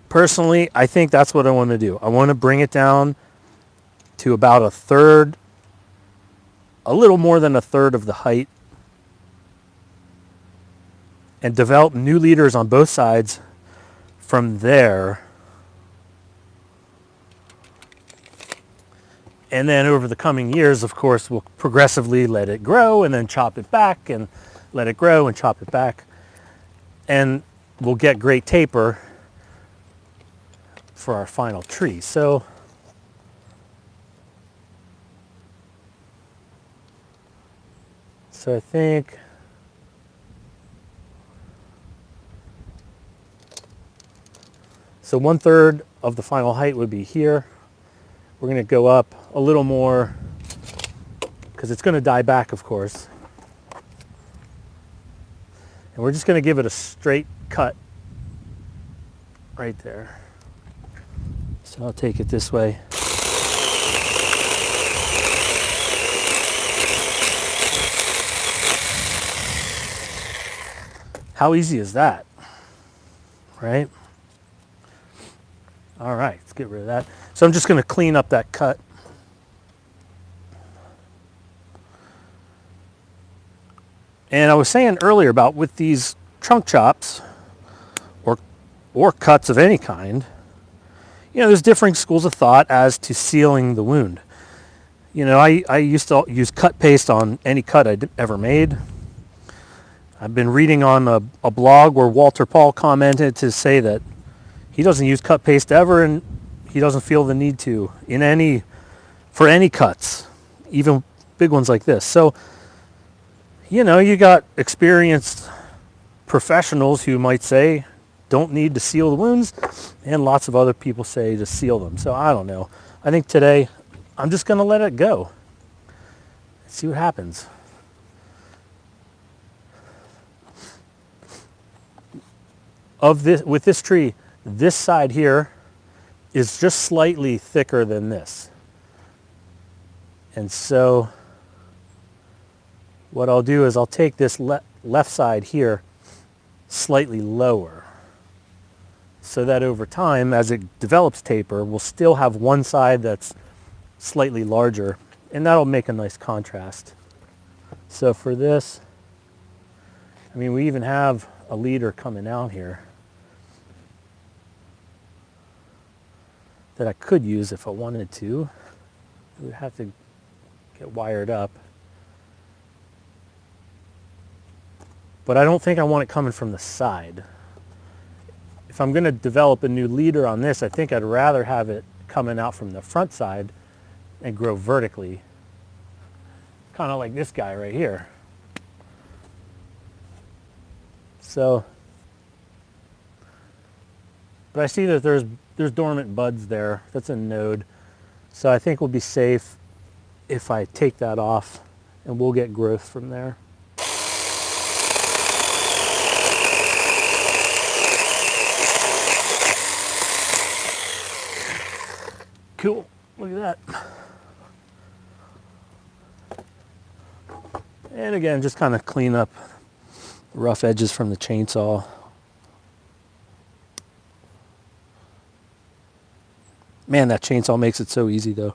personally, I think that's what I want to do. I want to bring it down to about 1/3, a little more than 1/3 of the height, and develop new leaders on both sides from there. And then over the coming years, of course, we'll progressively let it grow and then chop it back and let it grow and chop it back. And we'll get great taper for our final tree. So I think so 1/3 of the final height would be here. We're going to go up a little more because it's going to die back, of course. And we're just going to give it a straight cut right there. So I'll take it this way. How easy is that, right? All right, let's get rid of that. So I'm just going to clean up that cut. And I was saying earlier about with these trunk chops or cuts of any kind, there's differing schools of thought as to sealing the wound. I used to use cut paste on any cut I ever made. I've been reading on a blog where Walter Paul commented to say that he doesn't use cut paste ever, and he doesn't feel the need to for any cuts, even big ones like this. So, you got experienced professionals who might say don't need to seal the wounds, and lots of other people say to seal them. So I don't know. I think today I'm just going to let it go. See what happens. With this tree, this side here is just slightly thicker than this. And so what I'll do is I'll take this left side here slightly lower, so that over time, as it develops taper, we'll still have one side that's slightly larger, and that'll make a nice contrast. So for this, we even have a leader coming out here that I could use if I wanted to. It would have to get wired up. but I don't think I want it coming from the side. If I'm going to develop a new leader on this, I think I'd rather have it coming out from the front side and grow vertically. Kind of like this guy right here. So, but I see that there's dormant buds there. That's a node. So I think we'll be safe if I take that off, and we'll get growth from there. Cool, look at that. And again, just kind of clean up rough edges from the chainsaw. Man, that chainsaw makes it so easy though.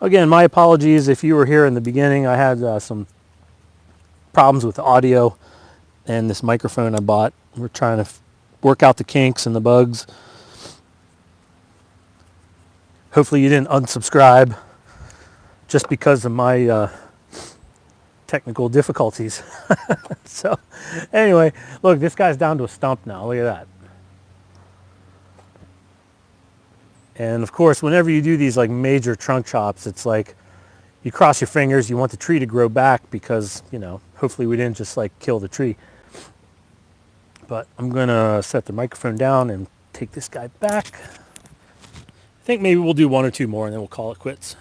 Again, my apologies if you were here in the beginning. I had some problems with the audio and this microphone I bought. We're trying to work out the kinks and the bugs. Hopefully you didn't unsubscribe just because of my technical difficulties. So anyway, look, this guy's down to a stump now. Look at that. And of course, whenever you do these like major trunk chops, it's like you cross your fingers, you want the tree to grow back because, you know, hopefully we didn't just like kill the tree. But I'm gonna set the microphone down and take this guy back. I think maybe we'll do one or two more and then we'll call it quits.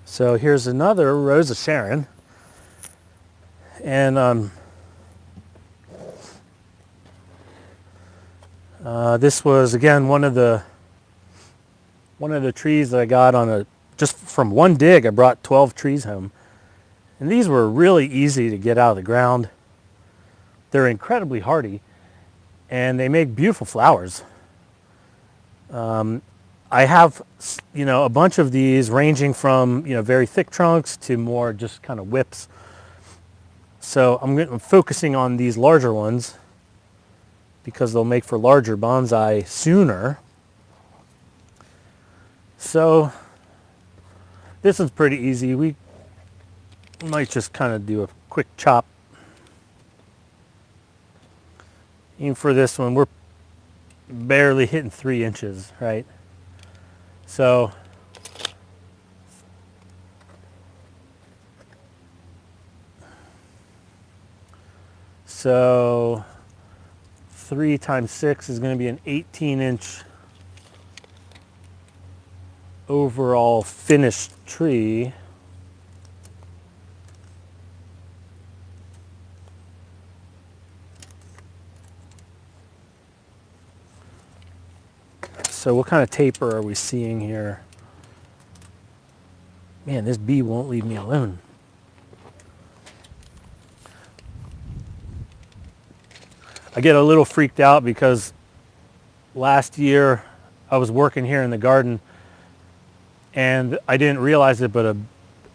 So here's another Rose of Sharon, and this was again one of the trees that I got on just from one dig. I brought 12 trees home, and these were really easy to get out of the ground. They're incredibly hardy, and they make beautiful flowers. I have, you know, a bunch of these ranging from, you know, very thick trunks to more just kind of whips. So I'm focusing on these larger ones because they'll make for larger bonsai sooner. So this one's pretty easy. We might just kind of do a quick chop. Even for this one, we're barely hitting 3 inches, right? So 3 times 6 is going to be an 18-inch overall finished tree. So what kind of taper are we seeing here? Man, this bee won't leave me alone. I get a little freaked out because last year I was working here in the garden and I didn't realize it, but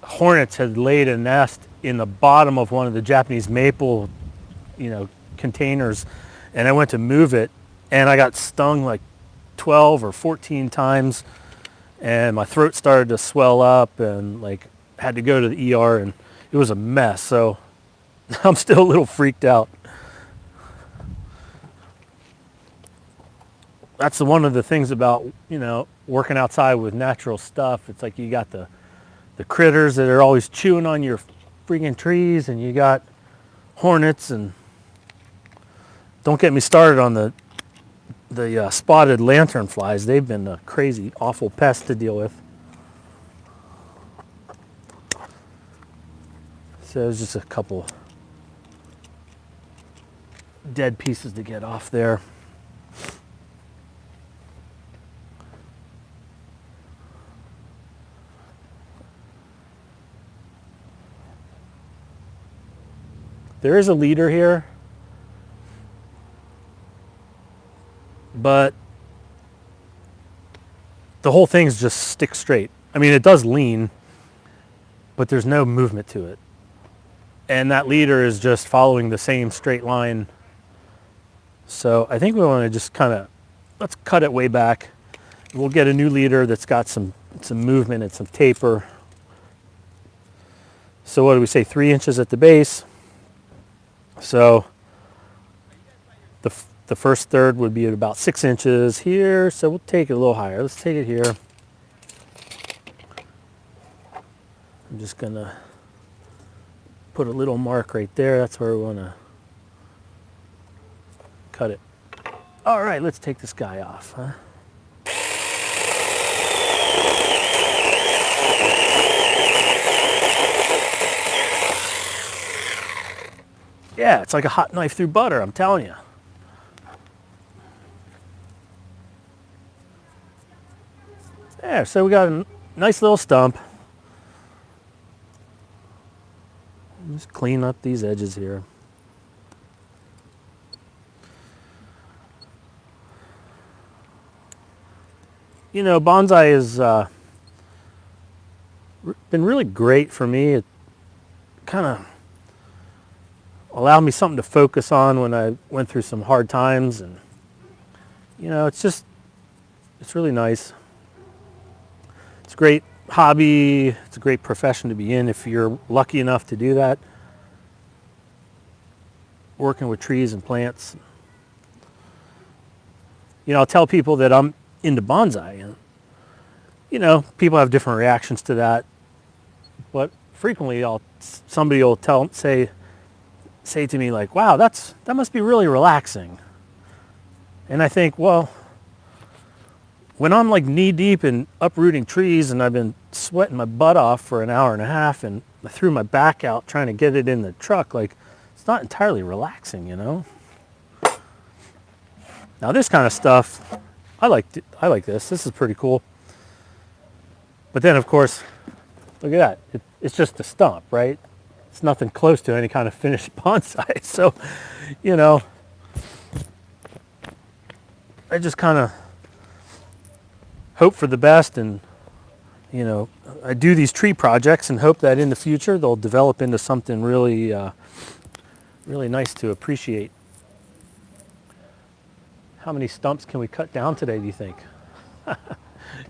hornets had laid a nest in the bottom of one of the Japanese maple, you know, containers, and I went to move it and I got stung like 12 or 14 times, and my throat started to swell up and like had to go to the ER, and it was a mess. So I'm still a little freaked out. That's one of the things about, you know, working outside with natural stuff. It's like you got the critters that are always chewing on your freaking trees, and you got hornets, and don't get me started on the the spotted lanternflies. They've been a crazy, awful pest to deal with. So there's just a couple dead pieces to get off there. There is a leader here, but the whole thing's just stick straight. I mean, it does lean, but there's no movement to it. And that leader is just following the same straight line. So I think we want to just kind of, let's cut it way back. We'll get a new leader that's got some movement and some taper. So what do we say, 3 inches at the base? So the first third would be at about 6 inches here. So we'll take it a little higher. Let's take it here. I'm just gonna put a little mark right there. That's where we want to cut it. All right, let's take this guy off, huh? Yeah, it's like a hot knife through butter, I'm telling you. There, so we got a nice little stump. Just clean up these edges here. You know, bonsai has been really great for me. It kind of allowed me something to focus on when I went through some hard times, and you know, it's really nice. It's a great hobby. It's a great profession to be in if you're lucky enough to do that. Working with trees and plants. You know, I'll tell people that I'm into bonsai, and you know, people have different reactions to that. But frequently, somebody will say to me like, "Wow, that must be really relaxing." And I think, well, when I'm like knee deep in uprooting trees and I've been sweating my butt off for an hour and a half and I threw my back out trying to get it in the truck, like it's not entirely relaxing, you know? Now this kind of stuff, I like this. This is pretty cool. But then of course, look at that. It's just a stump, right? It's nothing close to any kind of finished bonsai. So, you know, I just kind of hope for the best, and you know, I do these tree projects and hope that in the future they'll develop into something really really nice to appreciate. How many stumps can we cut down today, do you think?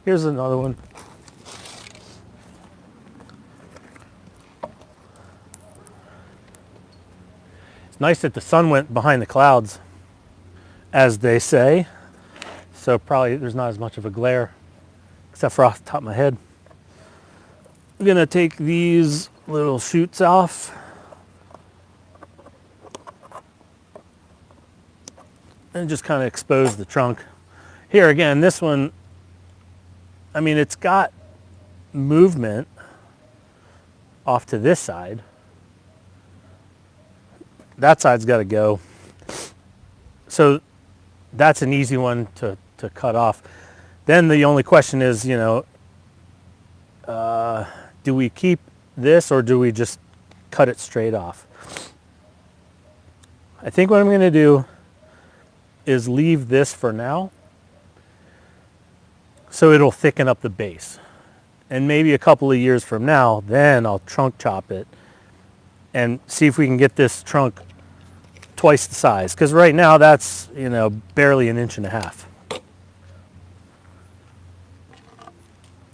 Here's another one. It's nice that the sun went behind the clouds, as they say. So probably there's not as much of a glare, except for off the top of my head. I'm gonna take these little shoots off. And just kind of expose the trunk. Here again, this one, I mean, it's got movement off to this side. That side's gotta go. So that's an easy one to cut off. Then the only question is, you know, do we keep this or do we just cut it straight off? I think what I'm going to do is leave this for now so it'll thicken up the base. And maybe a couple of years from now, then I'll trunk chop it and see if we can get this trunk twice the size. Because right now that's, you know, barely 1.5 inches.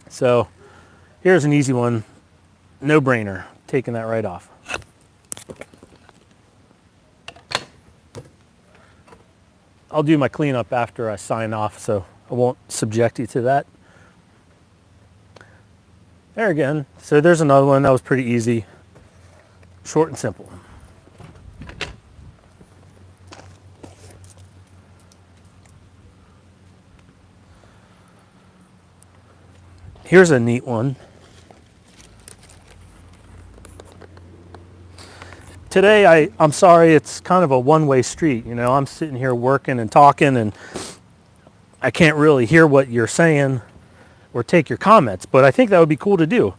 So here's an easy one, no brainer, taking that right off. I'll do my cleanup after I sign off, so I won't subject you to that. There again, so there's another one that was pretty easy, short and simple. Here's a neat one. Today, I'm sorry, it's kind of a one-way street. You know, I'm sitting here working and talking, and I can't really hear what you're saying or take your comments, but I think that would be cool to do.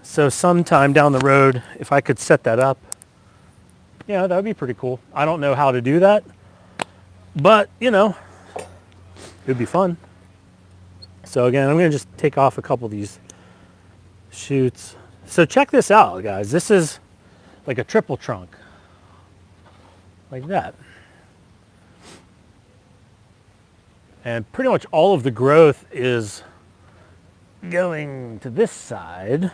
So sometime down the road, if I could set that up, yeah, that would be pretty cool. I don't know how to do that, but, you know, it would be fun. So again, I'm going to just take off a couple of these shoots. So check this out, guys. This is like a triple trunk, like that. And pretty much all of the growth is going to this side.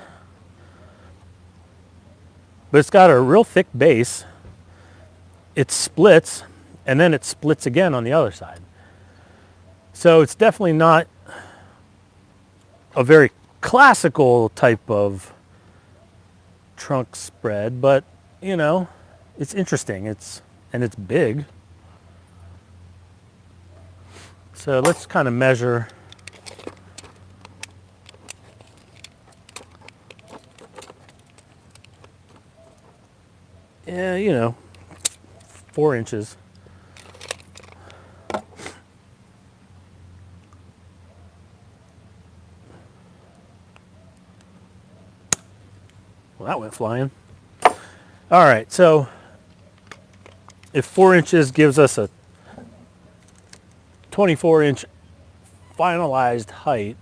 But it's got a real thick base. It splits, and then it splits again on the other side. So it's definitely not a very classical type of trunk spread, but you know, it's interesting. It's big. So let's kind of measure. Yeah, you know, 4 inches. Well, that went flying. All right, so if 4 inches gives us a 24-inch finalized height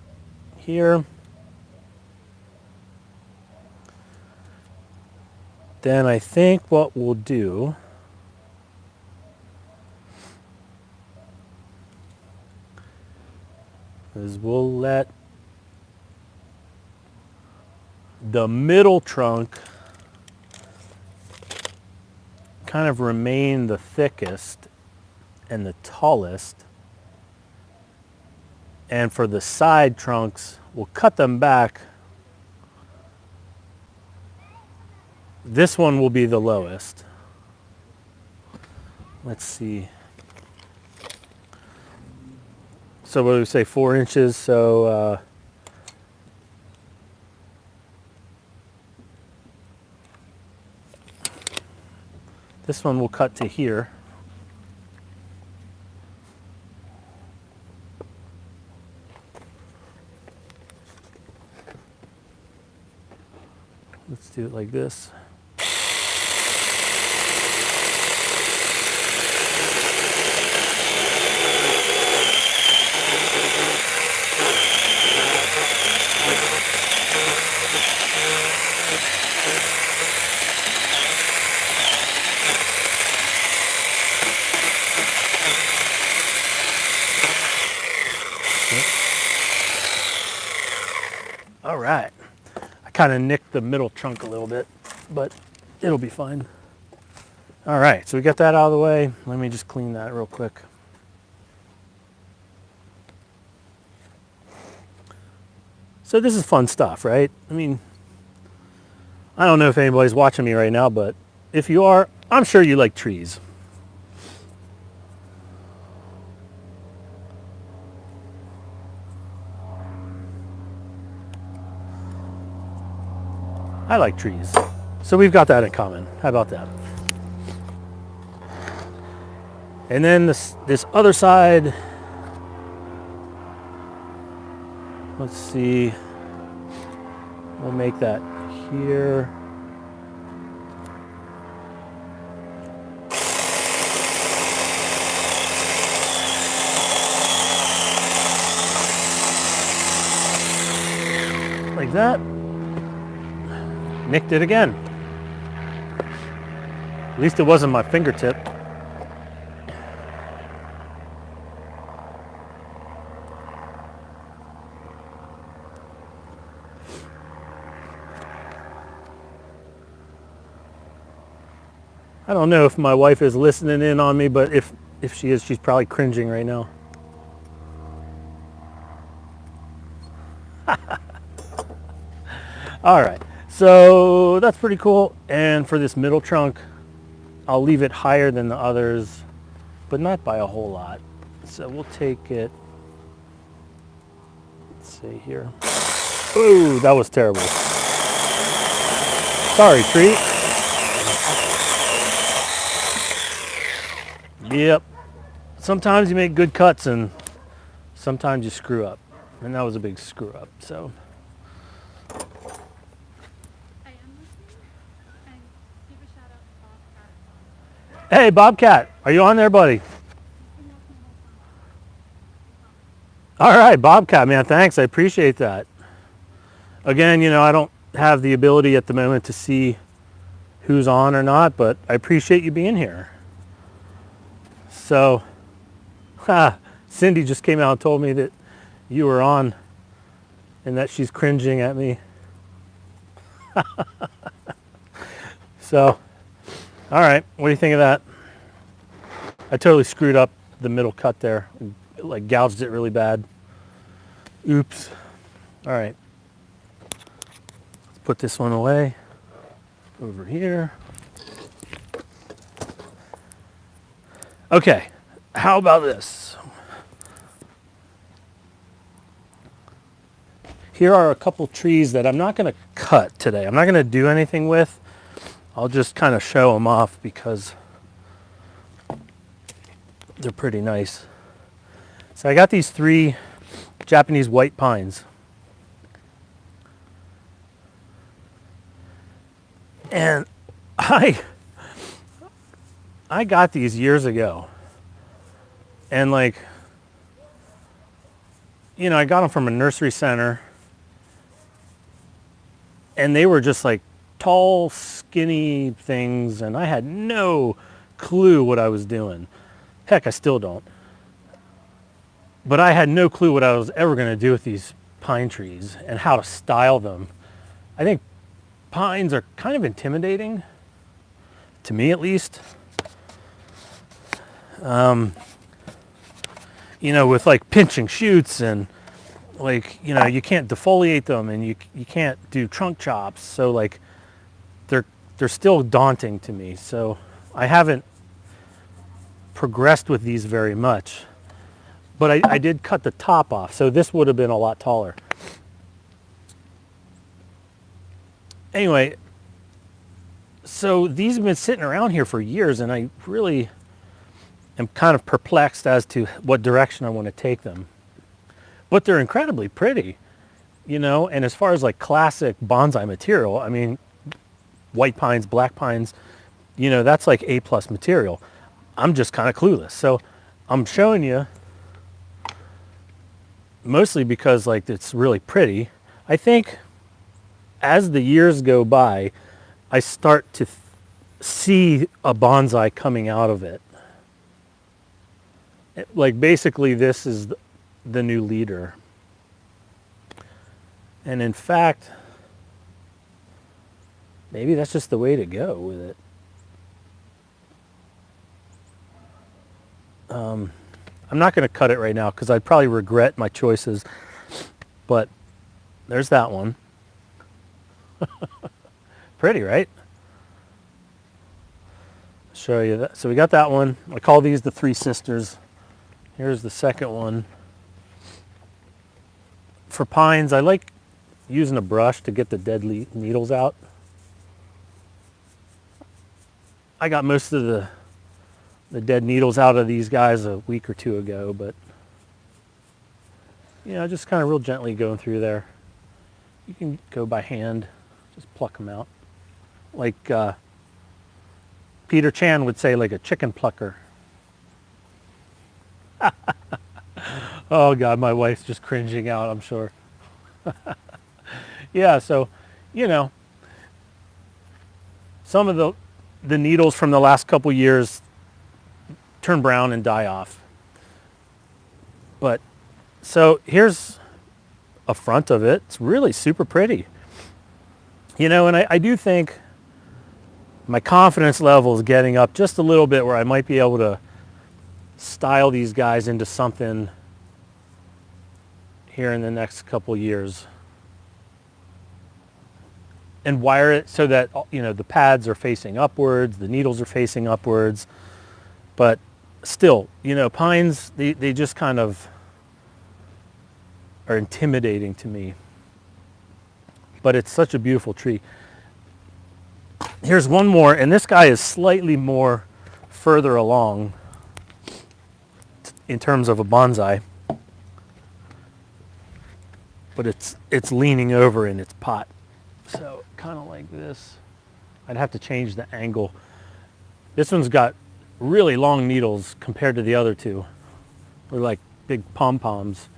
here, then I think what we'll do is we'll let the middle trunk kind of remain the thickest and the tallest. And for the side trunks, we'll cut them back. This one will be the lowest. Let's see. So what do we say, 4 inches? So this one will cut to here. Let's do it like this. All right. I kind of nicked the middle trunk a little bit, but it'll be fine. All right, so we got that out of the way. Let me just clean that real quick. So this is fun stuff, right? I mean, I don't know if anybody's watching me right now, but if you are, I'm sure you like trees. I like trees. So we've got that in common. How about that? And then this other side, let's see, we'll make that here. Like that. Nicked it again. At least it wasn't my fingertip. I don't know if my wife is listening in on me, but if she is, she's probably cringing right now. All right, so that's pretty cool. And for this middle trunk, I'll leave it higher than the others, but not by a whole lot. So we'll take it, let's Let's see here. Ooh, that was terrible. Sorry, tree. Yep. Sometimes you make good cuts and sometimes you screw up. And that was a big screw up, so. I am listening and give a shout out to Bobcat. Hey, Bobcat, are you on there, buddy? All right, Bobcat, man, thanks. I appreciate that. Again, you know, I don't have the ability at the moment to see who's on or not, but I appreciate you being here. So, Cindy just came out and told me that you were on and that she's cringing at me. So, all right, what do you think of that? I totally screwed up the middle cut there, like gouged it really bad. Oops. All right, let's put this one away over here. Okay, how about this? Here are a couple trees that I'm not going to cut today. I'm not going to do anything with. I'll just kind of show them off because they're pretty nice. So I got these 3 Japanese white pines. And I got these years ago. And like, you know, I got them from a nursery center. And they were just like tall, skinny things, and I had no clue what I was doing. Heck, I still don't. But I had no clue what I was ever going to do with these pine trees and how to style them. I think pines are kind of intimidating, to me at least. You know, with like pinching shoots and like, you know, you can't defoliate them and you can't do trunk chops. So like they're still daunting to me. So I haven't progressed with these very much. But I did cut the top off, so this would have been a lot taller. Anyway, so these have been sitting around here for years, and I really am kind of perplexed as to what direction I want to take them. But they're incredibly pretty, you know, and as far as like classic bonsai material, I mean, white pines, black pines, you know, that's like A+ material. I'm just kind of clueless. So I'm showing you mostly because like it's really pretty. I think as the years go by, I start to see a bonsai coming out of it. Like basically this is the new leader. And in fact, maybe that's just the way to go with it. I'm not going to cut it right now because I'd probably regret my choices. But there's that one. Pretty, right? Show you that. So we got that one. I call these the 3 sisters. Here's the second one. For pines, I like using a brush to get the dead needles out. I got most of the dead needles out of these guys a week or 2 ago, but you know, just kind of real gently going through there. You can go by hand, just pluck them out. Like Peter Chan would say, like a chicken plucker. Oh God, my wife's just cringing out, I'm sure. Yeah, so, you know, some of the needles from the last couple years turn brown and die off. But so here's a front of it. It's really super pretty. You know, and I do think my confidence level is getting up just a little bit where I might be able to style these guys into something here in the next couple years. And wire it so that, you know, the pads are facing upwards, the needles are facing upwards. But still, you know, pines, they just kind of are intimidating to me. But it's such a beautiful tree. Here's one more, and this guy is slightly more further along in terms of a bonsai. But it's leaning over in its pot. So kind of like this. I'd have to change the angle. This one's got really long needles compared to the other two. They're like big pom-poms.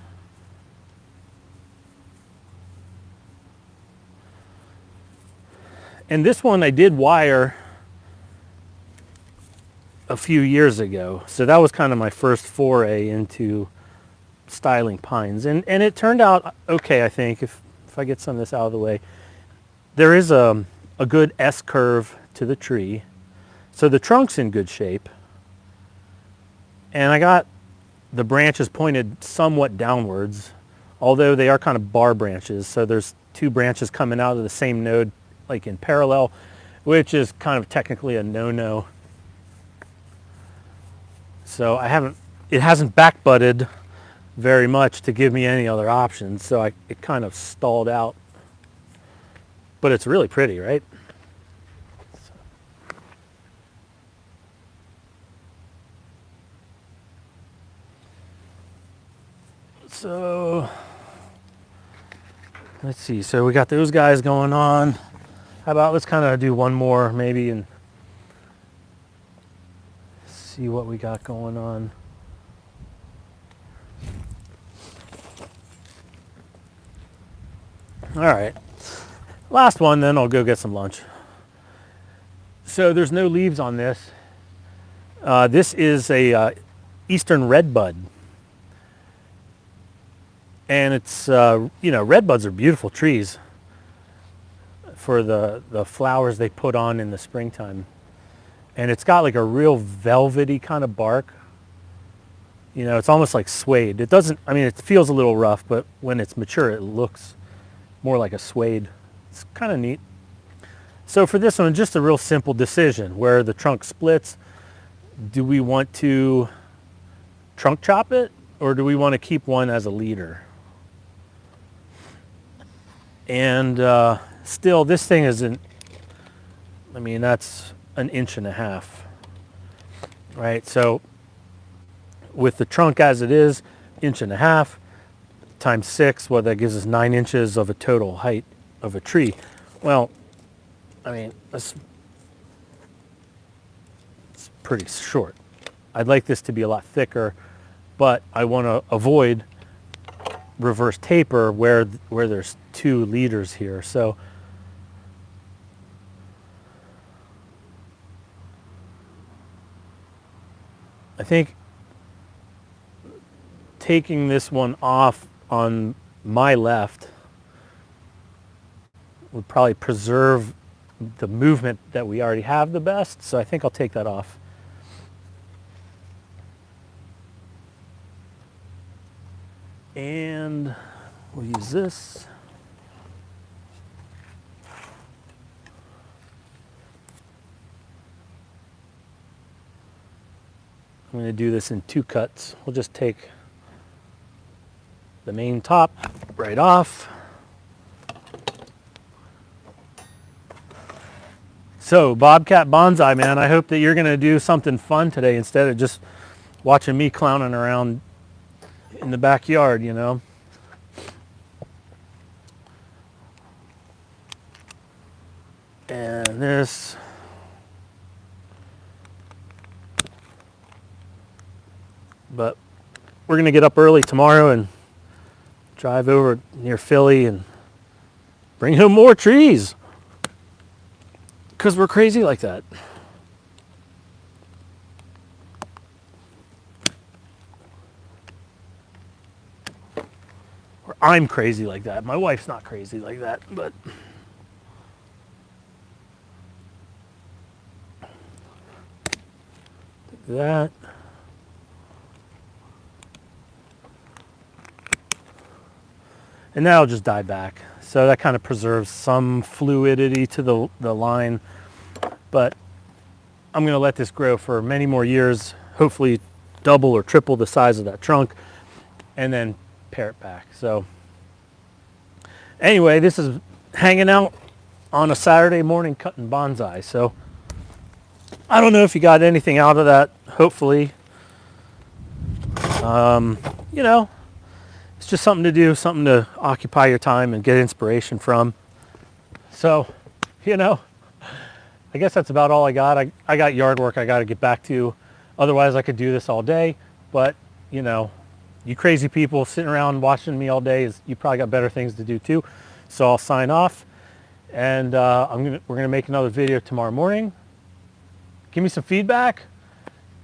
And this one I did wire a few years ago. So that was kind of my first foray into styling pines. And it turned out okay, I think, if I get some of this out of the way. There is a good S-curve to the tree. So the trunk's in good shape. And I got the branches pointed somewhat downwards, although they are kind of bar branches. So there's two branches coming out of the same node, like in parallel, which is kind of technically a no-no. So it hasn't back butted very much to give me any other options. So it kind of stalled out. But it's really pretty, right? So let's see. So we got those guys going on. How about let's kind of do one more maybe and see what we got going on. All right. Last one, then I'll go get some lunch. So there's no leaves on this. This is a Eastern redbud. And it's, redbuds are beautiful trees for the flowers they put on in the springtime. And it's got like a real velvety kind of bark. You know, it's almost like suede. It doesn't, it feels a little rough, but when it's mature, it looks more like a suede. It's kind of neat. So for this one, just a real simple decision where the trunk splits. Do we want to trunk chop it, or do we want to keep one as a leader? And still, this thing isn't, that's an inch and a half, right? So with the trunk as it is, inch and a half times 6, well, that gives us 9 inches of a total height of a tree. Well, it's pretty short. I'd like this to be a lot thicker, but I want to avoid reverse taper where there's 2 leaders here. So I think taking this one off on my left would probably preserve the movement that we already have the best. So I think I'll take that off. And we'll use this. I'm going to do this in 2 cuts. We'll just take the main top right off. So, Bobcat Bonsai, man, I hope that you're going to do something fun today instead of just watching me clowning around in the backyard, you know. And this. But we're going to get up early tomorrow and drive over near Philly and bring home more trees. Because we're crazy like that. Or I'm crazy like that. My wife's not crazy like that, but take that. And now I'll just dye back. So that kind of preserves some fluidity to the line. But I'm going to let this grow for many more years, hopefully double or triple the size of that trunk, and then pare it back. So Anyway, this is hanging out on a Saturday morning cutting bonsai. So I don't know if you got anything out of that. Hopefully, you know, it's just something to do, something to occupy your time and get inspiration from. So, you know, I guess that's about all I got. I got yard work I got to get back to. Otherwise, I could do this all day. But, you know, you crazy people sitting around watching me all day, you probably got better things to do too. So I'll sign off. And we're going to make another video tomorrow morning. Give me some feedback.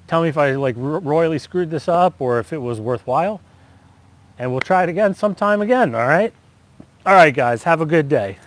Tell me if I like royally screwed this up or if it was worthwhile. And we'll try it again sometime again, all right? All right, guys, have a good day.